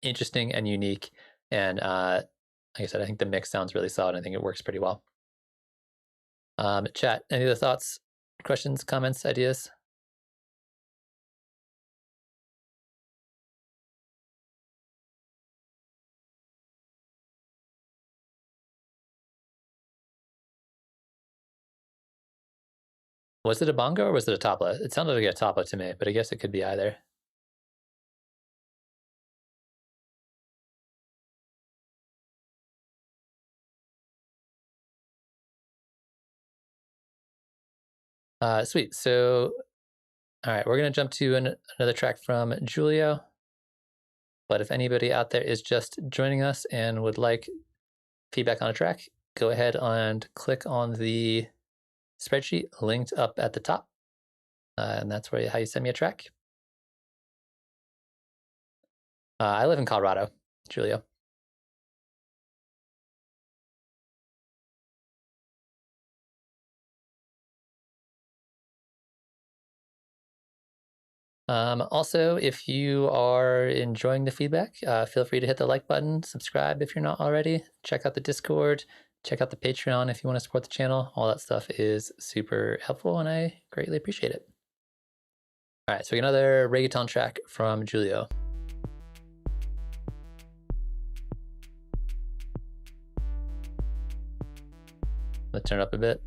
interesting and unique. And like I said, I think the mix sounds really solid. I think it works pretty well. Chat, any other thoughts? Questions, comments, ideas? Was it a bongo or was it a tabla? It sounded like a tabla to me, but I guess it could be either. Sweet. So, all right, we're going to jump to another track from Julio. But if anybody out there is just joining us and would like feedback on a track, go ahead and click on the spreadsheet linked up at the top. And that's how you send me a track. I live in Colorado, Julio. Also, if you are enjoying the feedback, feel free to hit the like button, subscribe if you're not already, check out the Discord, check out the Patreon if you want to support the channel. All that stuff is super helpful and I greatly appreciate it. All right, so we got another reggaeton track from Julio. Let's turn it up a bit.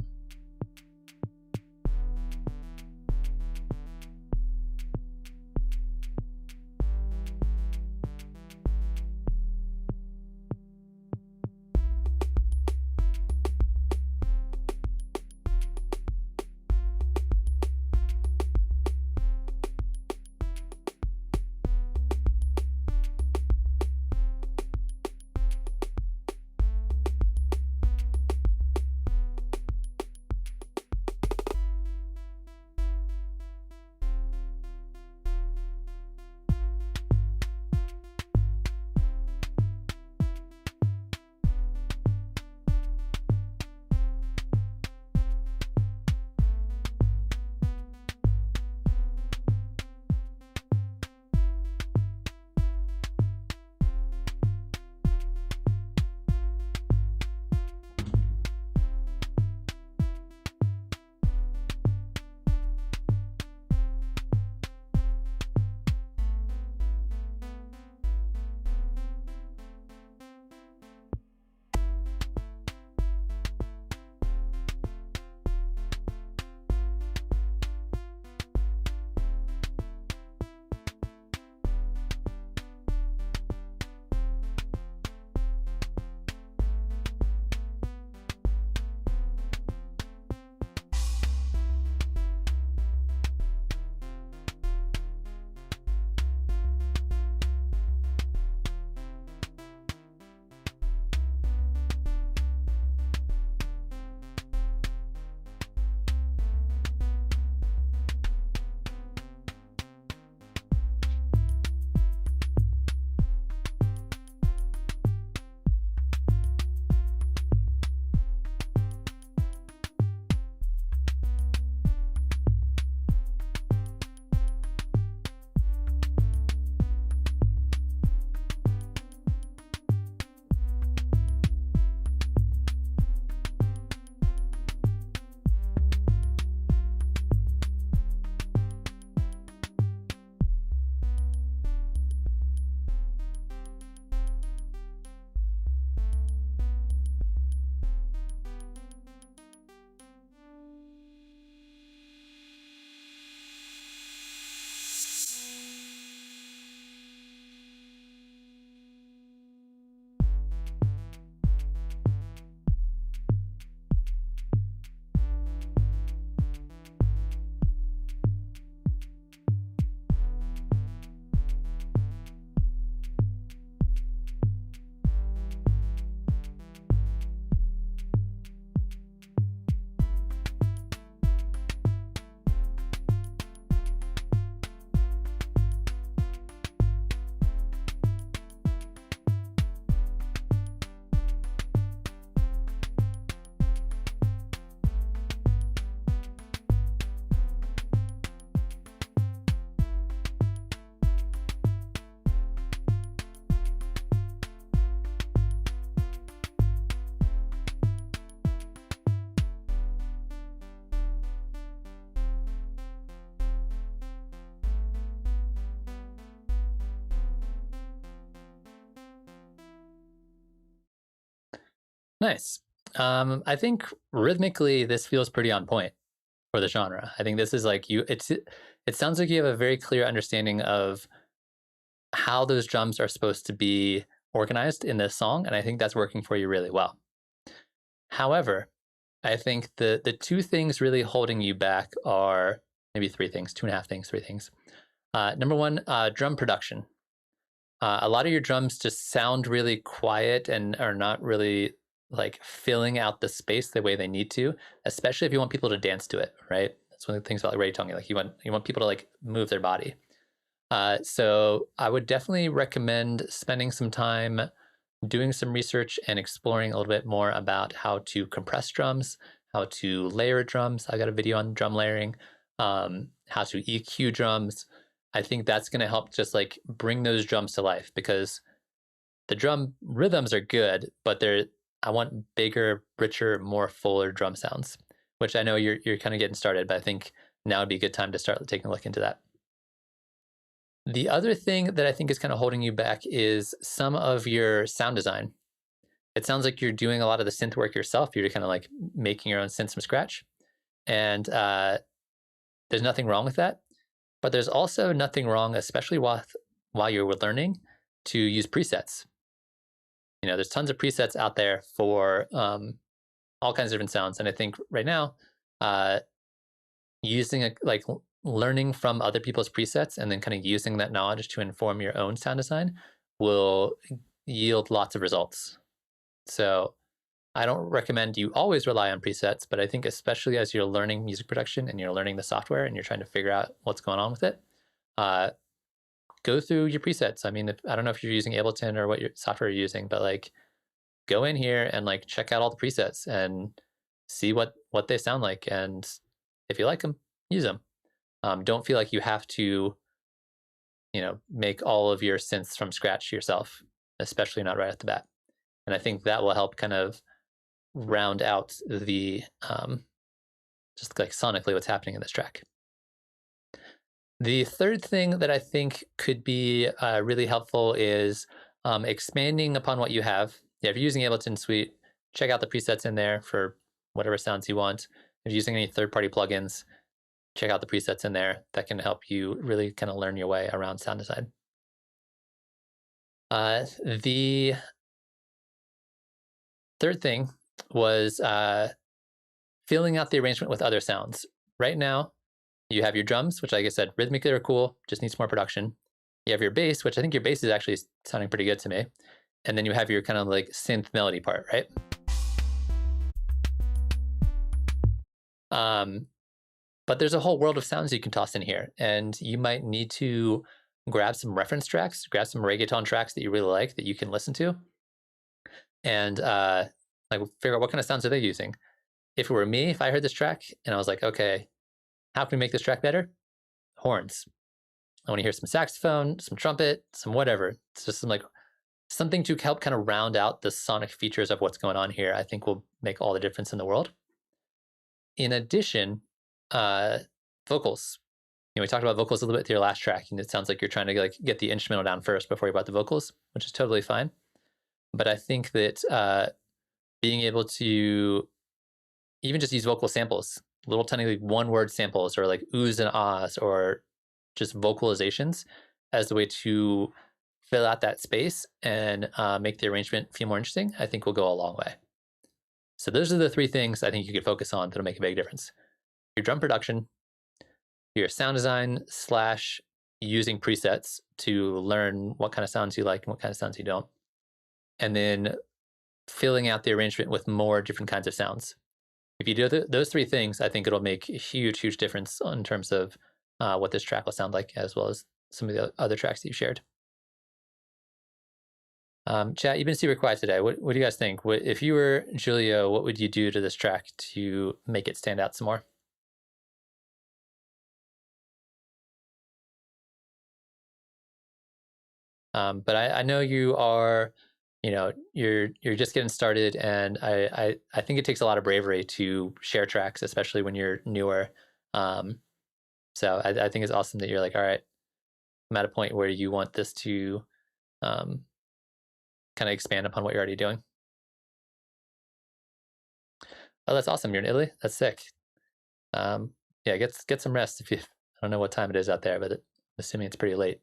Nice. I think rhythmically this feels pretty on point for the genre. I think this is like it sounds like you have a very clear understanding of how those drums are supposed to be organized in this song, and I think that's working for you really well. However, I think the two things really holding you back are maybe three things, two and a half things, three things. Number one, drum production. A lot of your drums just sound really quiet and are not really like filling out the space the way they need to, especially if you want people to dance to it, right? That's one of the things about like reggaeton. Like you want people to like move their body. So I would definitely recommend spending some time doing some research and exploring a little bit more about how to compress drums, how to layer drums. I got a video on drum layering, how to EQ drums. I think that's going to help just like bring those drums to life, because the drum rhythms are good, but I want bigger, richer, more fuller drum sounds, which I know you're kind of getting started, but I think now would be a good time to start taking a look into that. The other thing that I think is kind of holding you back is some of your sound design. It sounds like you're doing a lot of the synth work yourself. You're kind of like making your own synths from scratch. And there's nothing wrong with that. But there's also nothing wrong, especially while you're learning, to use presets. You know, there's tons of presets out there for all kinds of different sounds. And I think right now, learning from other people's presets and then kind of using that knowledge to inform your own sound design will yield lots of results. So I don't recommend you always rely on presets, but I think especially as you're learning music production and you're learning the software and you're trying to figure out what's going on with it, go through your presets. I mean, I don't know if you're using Ableton or what your software you're using, but like go in here and like check out all the presets and see what they sound like. And if you like them, use them. Don't feel like you have to, make all of your synths from scratch yourself, especially not right at the bat. And I think that will help kind of round out the just like sonically what's happening in this track. The third thing that I think could be really helpful is expanding upon what you have. Yeah, if you're using Ableton Suite, check out the presets in there for whatever sounds you want. If you're using any third-party plugins, check out the presets in there. That can help you really kind of learn your way around sound design. The third thing was filling out the arrangement with other sounds. Right now, you have your drums, which like I said, rhythmically are cool, just needs more production. You have your bass, which I think your bass is actually sounding pretty good to me. And then you have your kind of like synth melody part, right? But there's a whole world of sounds you can toss in here, and you might need to grab some reference tracks, grab some reggaeton tracks that you really like that you can listen to, and like figure out what kind of sounds are they using. If it were me, if I heard this track and I was like, okay, how can we make this track better? Horns. I want to hear some saxophone, some trumpet, some whatever. It's just something to help kind of round out the sonic features of what's going on here. I think will make all the difference in the world. In addition, vocals. We talked about vocals a little bit through your last track, and it sounds like you're trying to like get the instrumental down first before you brought the vocals, which is totally fine. But I think that being able to even just use vocal samples, little tiny like, one-word samples, or like oohs and ahs, or just vocalizations as the way to fill out that space and make the arrangement feel more interesting, I think will go a long way. So those are the three things I think you could focus on that'll make a big difference. Your drum production, your sound design / using presets to learn what kind of sounds you like and what kind of sounds you don't. And then filling out the arrangement with more different kinds of sounds. If you do those three things, I think it'll make a huge, huge difference in terms of what this track will sound like, as well as some of the other tracks that you shared. Chat, you've been super quiet today. What do you guys think? If you were Julio, what would you do to this track to make it stand out some more? But I know you are, you're just getting started, and I think it takes a lot of bravery to share tracks, especially when you're newer. So I think it's awesome that you're like, all right, I'm at a point where you want this to kind of expand upon what you're already doing. Oh, that's awesome. You're in Italy? That's sick. Yeah, get some rest if you. I don't know what time it is out there, but I'm assuming it's pretty late.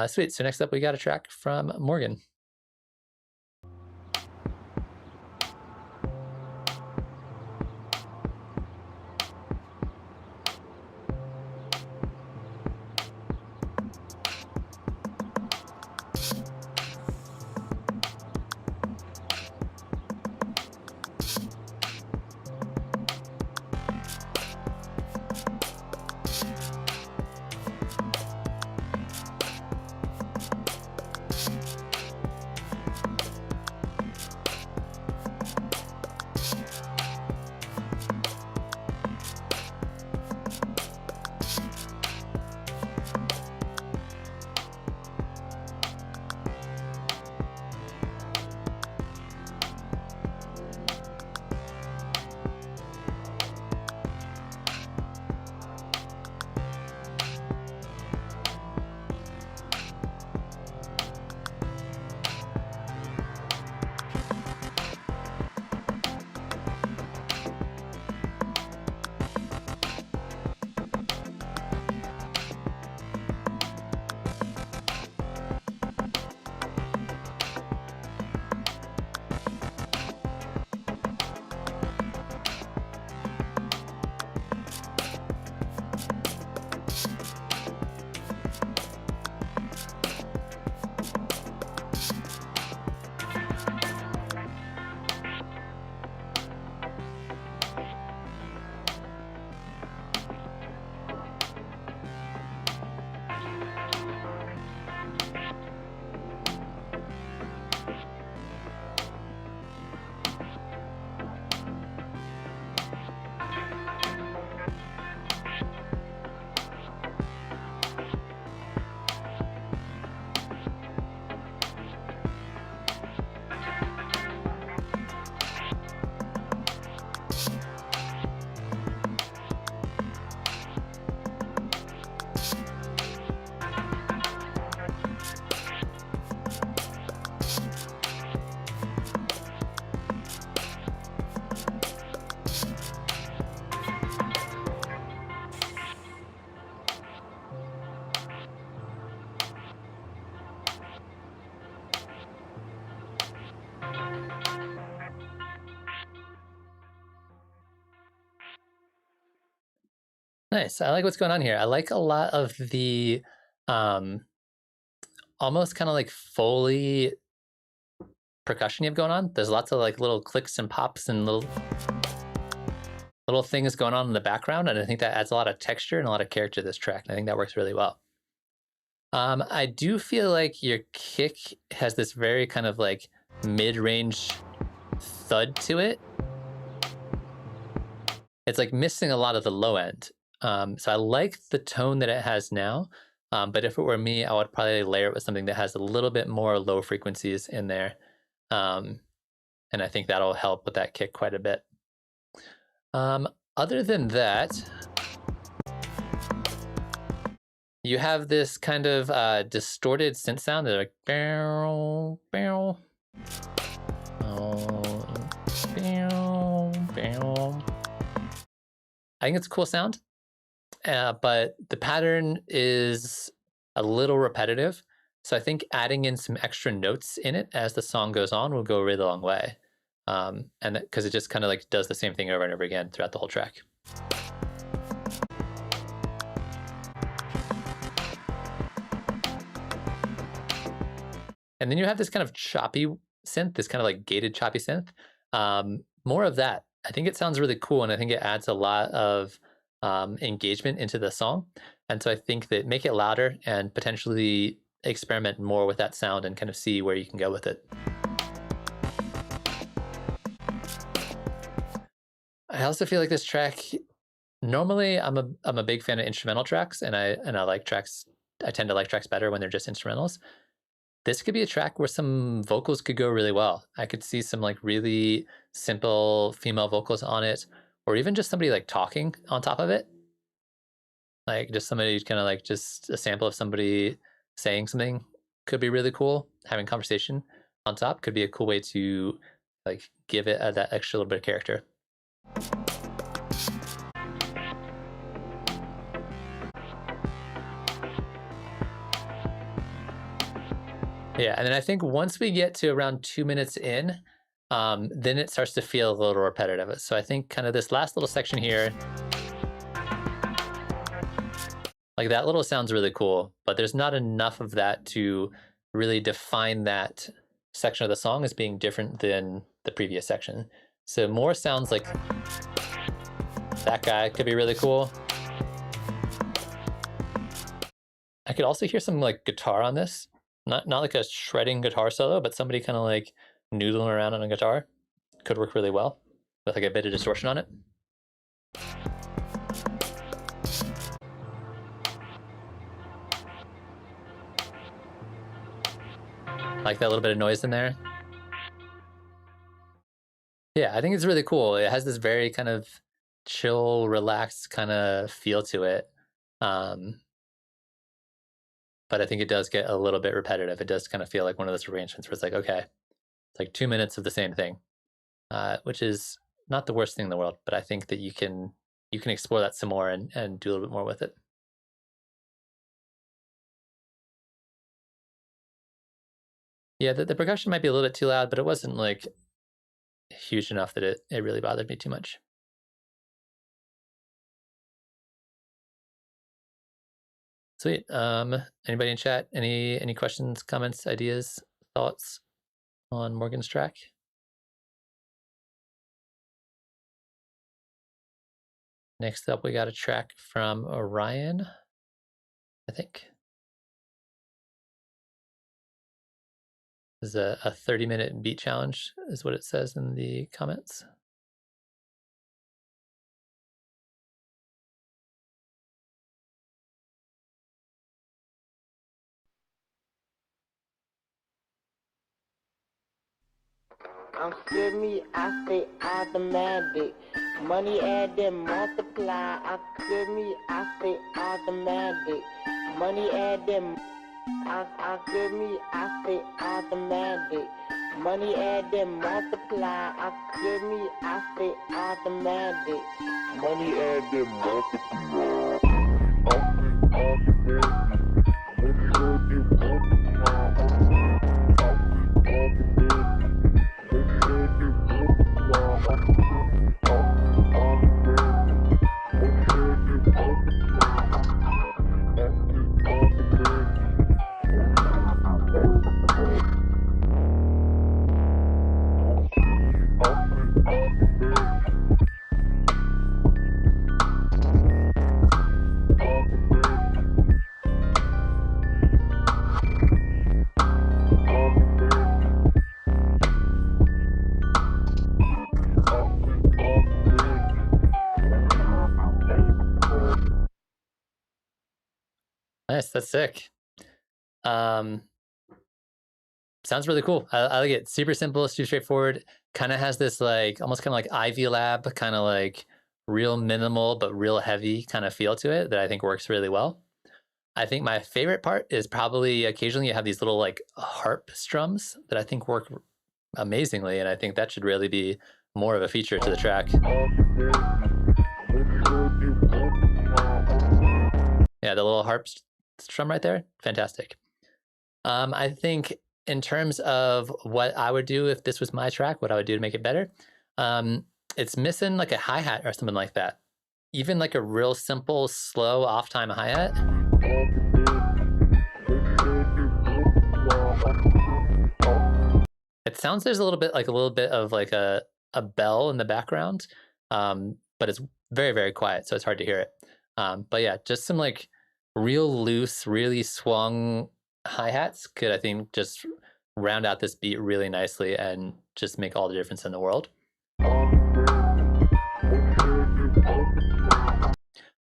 Sweet. So next up, we got a track from Morgan. Nice. I like what's going on here. I like a lot of the almost kind of like Foley percussion you have going on. There's lots of like little clicks and pops and little things going on in the background, and I think that adds a lot of texture and a lot of character to this track. And I think that works really well. I do feel like your kick has this very kind of like mid-range thud to it. It's like missing a lot of the low end. So I like the tone that it has now, but if it were me, I would probably layer it with something that has a little bit more low frequencies in there. And I think that'll help with that kick quite a bit. Other than that, you have this kind of distorted synth sound. They're like, bow, bow, bow, bow. I think it's a cool sound, but the pattern is a little repetitive. So I think adding in some extra notes in it as the song goes on will go a really long way. And because it just kind of like does the same thing over and over again throughout the whole track. And then you have this kind of choppy synth, this kind of like gated choppy synth. More of that. I think it sounds really cool, and I think it adds a lot of engagement into the song. And so I think that make it louder and potentially experiment more with that sound and kind of see where you can go with it. I also feel like this track, normally I'm a big fan of instrumental tracks, and I like tracks. I tend to like tracks better when they're just instrumentals. This could be a track where some vocals could go really well. I could see some like really simple female vocals on it, or even just somebody like talking on top of it. Like just somebody kind of like just a sample of somebody saying something could be really cool. Having conversation on top could be a cool way to like give it that extra little bit of character. Yeah, and then I think once we get to around 2 minutes in, then it starts to feel a little repetitive. So I think kind of this last little section here, like that little sounds really cool, but there's not enough of that to really define that section of the song as being different than the previous section. So more sounds like that guy could be really cool. I could also hear some like guitar on this. Not like a shredding guitar solo, but somebody kind of like noodling around on a guitar. Could work really well with like a bit of distortion on it. Like that little bit of noise in there. Yeah, I think it's really cool. It has this very kind of chill, relaxed kind of feel to it. But I think it does get a little bit repetitive. It does kind of feel like one of those arrangements where it's like, okay, it's like 2 minutes of the same thing, which is not the worst thing in the world. But I think that you can explore that some more and do a little bit more with it. Yeah, the percussion might be a little bit too loud, but it wasn't like huge enough that it really bothered me too much. Sweet. Anybody in chat? Any questions, comments, ideas, thoughts on Morgan's track? Next up, we got a track from Orion, I think. This is a 30-minute beat challenge, is what it says in the comments. I'm still me, I stay automatic. Money add then multiply. I clear me, I stay automatic. Money add then I clear me, I stay automatic. Money add then multiply. I clear me, I stay automatic. Money add then multiply. Nice, that's sick. Sounds really cool. I like it. Super simple, super straightforward. Kind of has this like almost kind of like Ivy Lab, kind of like real minimal but real heavy kind of feel to it that I think works really well. I think my favorite part is probably occasionally you have these little like harp strums that I think work amazingly, and I think that should really be more of a feature to the track. Yeah, the little harp strum right there, fantastic. I think in terms of what I would do if this was my track, what I would do to make it better, it's missing like a hi-hat or something like that. Even like a real simple, slow off-time hi-hat. It sounds there's a little bit of like a bell in the background, but it's very, very quiet, so it's hard to hear it. But yeah, just some like real loose, really swung hi-hats could, I think, just round out this beat really nicely and just make all the difference in the world.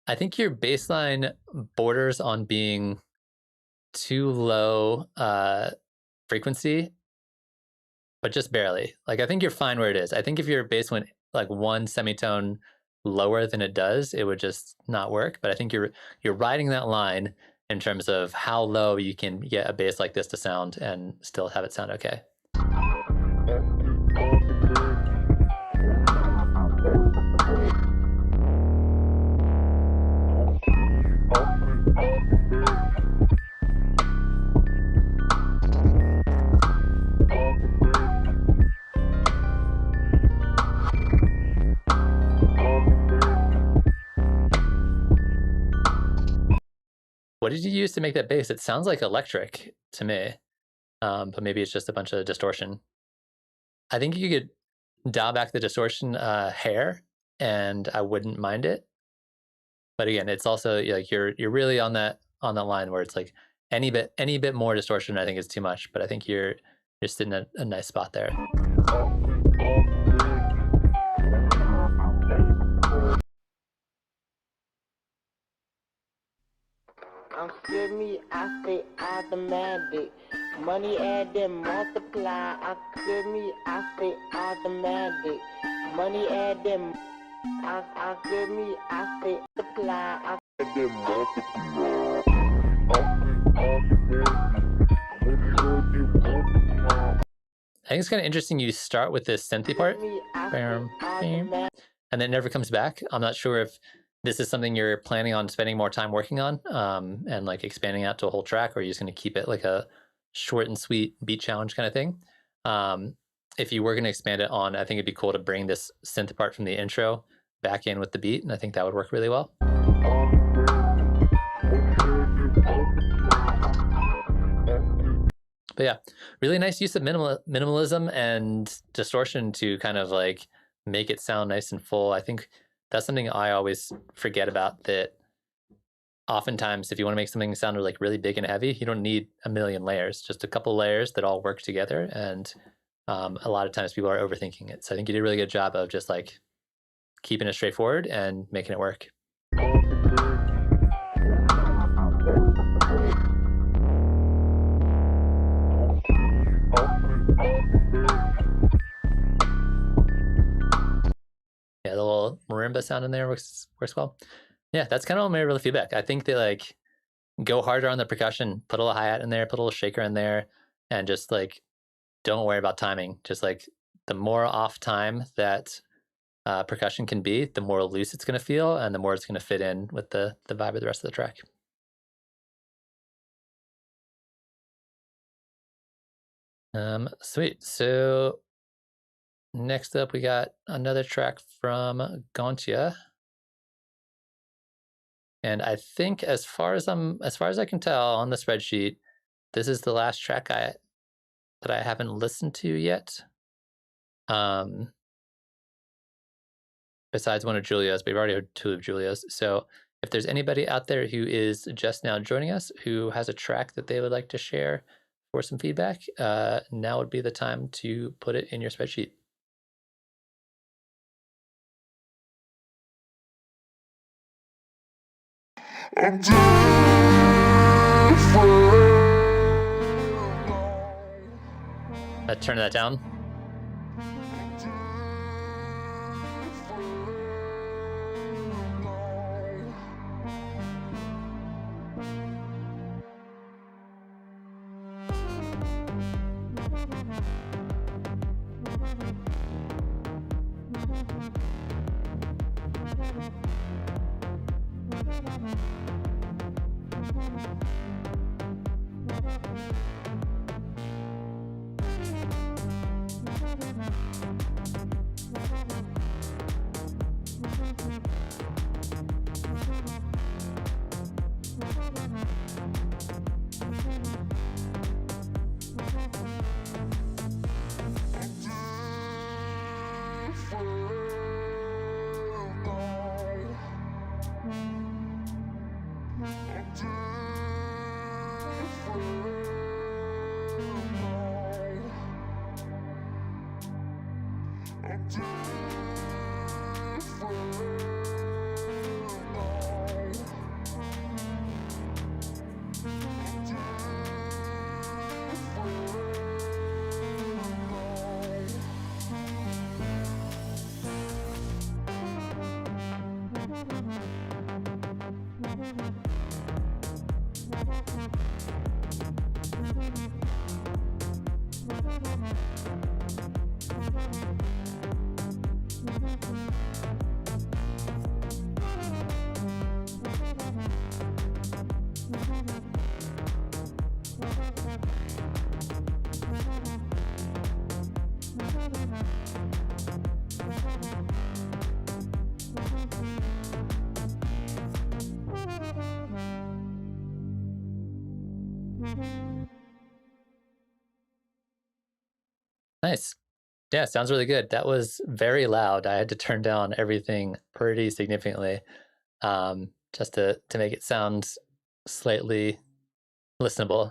I think your bass line borders on being too low frequency, but just barely. Like, I think you're fine where it is. I think if your bass went like one semitone lower than it does, it would just not work. But I think you're riding that line, in terms of how low you can get a bass like this to sound and still have it sound okay. What did you use to make that bass? It sounds like electric to me, but maybe it's just a bunch of distortion. I think you could dial back the distortion hair, and I wouldn't mind it. But again, it's also like you're really on that line where it's like any bit more distortion, I think is too much. But I think you're sitting at a nice spot there. I'm semi, I say automatic. Money add then multiply. I semi, I say automatic. Money add then I semi, I say multiply. I add then multiply. I think it's kind of interesting you start with this synthy part, and then it never comes back. I'm not sure if this is something you're planning on spending more time working on and like expanding out to a whole track, or you're just going to keep it like a short and sweet beat challenge kind of thing. If you were going to expand it on, I think it'd be cool to bring this synth part from the intro back in with the beat, and I think that would work really well. But yeah, really nice use of minimalism and distortion to kind of like make it sound nice and full. I think that's something I always forget about, that oftentimes if you want to make something sound like really big and heavy, you don't need a million layers, just a couple layers that all work together. And a lot of times people are overthinking it. So I think you did a really good job of just like keeping it straightforward and making it work. Yeah, the little marimba sound in there works well. Yeah, that's kind of all my real feedback. I think they like go harder on the percussion, put a little hi-hat in there, put a little shaker in there, and just like don't worry about timing. Just like the more off time that percussion can be, the more loose it's going to feel, and the more it's going to fit in with the vibe of the rest of the track. Sweet. So next up, we got another track from Gontia. And I think as far as I can tell on the spreadsheet, this is the last track that I haven't listened to yet. Besides one of Julia's, but we've already heard two of Julia's. So if there's anybody out there who is just now joining us, who has a track that they would like to share for some feedback, now would be the time to put it in your spreadsheet. Turn that down. Nice. Yeah, sounds really good. That was very loud. I had to turn down everything pretty significantly, just to make it sound slightly listenable.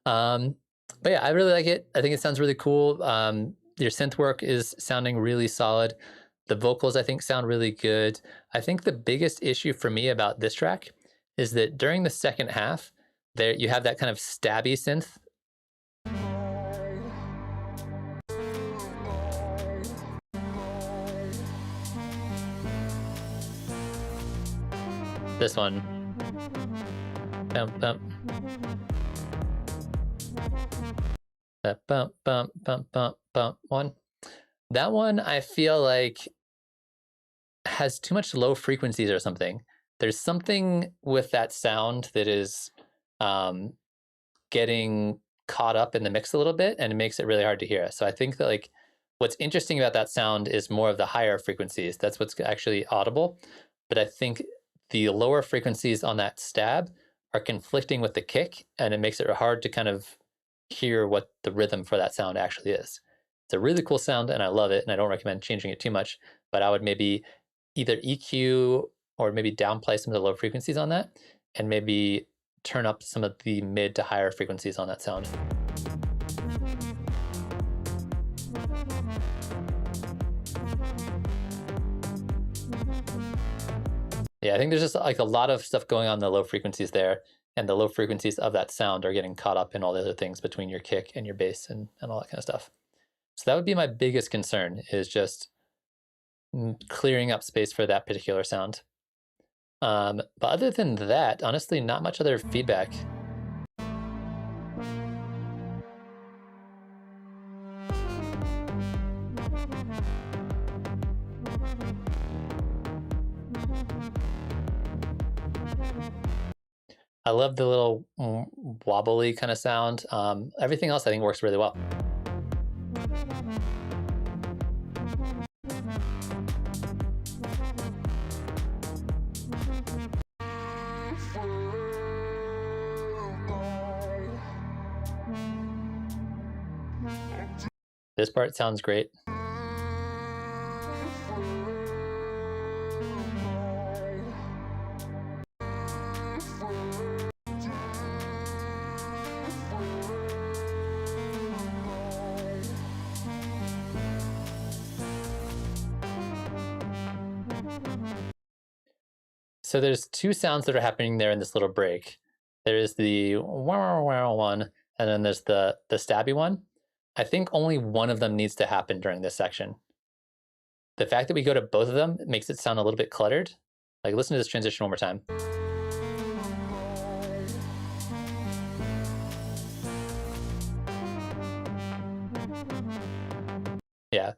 But yeah, I really like it. I think it sounds really cool. Your synth work is sounding really solid. The vocals, I think, sound really good. I think the biggest issue for me about this track is that during the second half, there you have that kind of stabby synth. This one. Bump, bump. That bump, bump, bump, bump, bump one. That one, I feel like, has too much low frequencies or something. There's something with that sound that is getting caught up in the mix a little bit, and it makes it really hard to hear. So I think that like what's interesting about that sound is more of the higher frequencies. That's what's actually audible. But I think the lower frequencies on that stab are conflicting with the kick, and it makes it hard to kind of hear what the rhythm for that sound actually is. It's a really cool sound, and I love it, and I don't recommend changing it too much, but I would maybe either EQ or maybe downplay some of the low frequencies on that, and maybe turn up some of the mid to higher frequencies on that sound. Yeah, I think there's just like a lot of stuff going on in the low frequencies there, and the low frequencies of that sound are getting caught up in all the other things between your kick and your bass and all that kind of stuff. So that would be my biggest concern, is just clearing up space for that particular sound. But other than that, honestly, not much other feedback. I love the little wobbly kind of sound. Everything else I think works really well. This part sounds great. So there's two sounds that are happening there in this little break. There is the wow wow one, and then there's the stabby one. I think only one of them needs to happen during this section. The fact that we go to both of them makes it sound a little bit cluttered. Like, listen to this transition one more time. Yeah,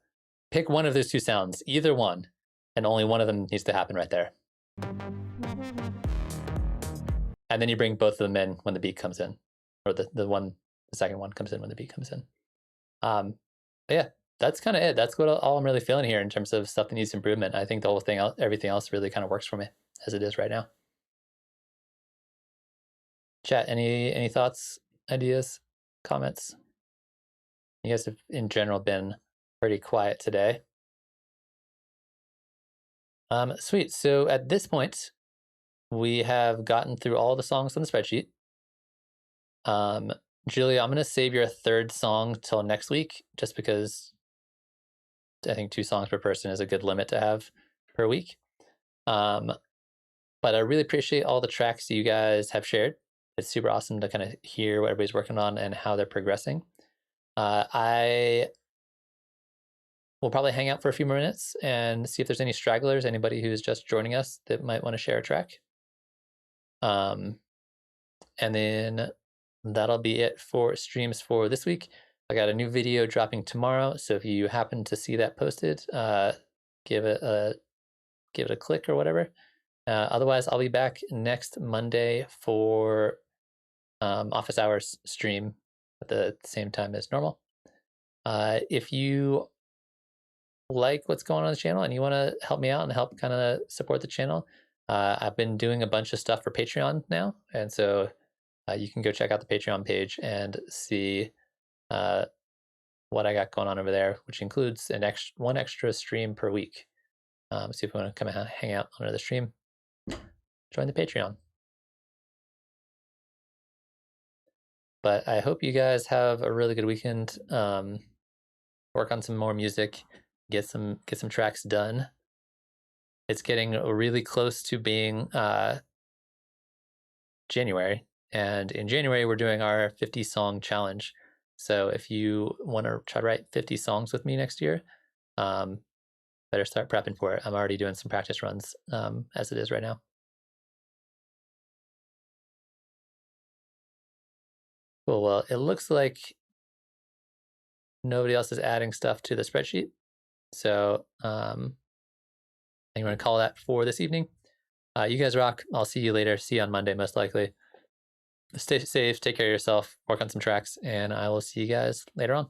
pick one of those two sounds, either one, and only one of them needs to happen right there. And then you bring both of them in when the beat comes in, or the second one comes in when the beat comes in. But yeah, that's kind of it. That's what all I'm really feeling here in terms of stuff that needs improvement. I think the whole thing, everything else really kind of works for me as it is right now. Chat, any thoughts, ideas, comments? You guys have in general been pretty quiet today. Sweet. So at this point, we have gotten through all the songs on the spreadsheet. Julia, I'm going to save your third song till next week, just because I think 2 songs per person is a good limit to have per week. But I really appreciate all the tracks you guys have shared. It's super awesome to kind of hear what everybody's working on and how they're progressing. I will probably hang out for a few more minutes and see if there's any stragglers, anybody who's just joining us that might want to share a track. And then that'll be it for streams for this week. I got a new video dropping tomorrow, so if you happen to see that posted, give it a click or whatever. Otherwise, I'll be back next Monday for office hours stream at the same time as normal. If you like what's going on the channel and you want to help me out and help kind of support the channel, I've been doing a bunch of stuff for Patreon now, and so you can go check out the Patreon page and see what I got going on over there, which includes one extra stream per week. See if you want to come and hang out on another stream, join the Patreon. But I hope you guys have a really good weekend. Work on some more music, get some tracks done. It's getting really close to being January, and in January we're doing our 50 song challenge. So if you want to try to write 50 songs with me next year, better start prepping for it. I'm already doing some practice runs as it is right now. Cool. Well, it looks like nobody else is adding stuff to the spreadsheet. So I'm going to call that for this evening. You guys rock. I'll see you later. See you on Monday, most likely. Stay safe, take care of yourself, work on some tracks, and I will see you guys later on.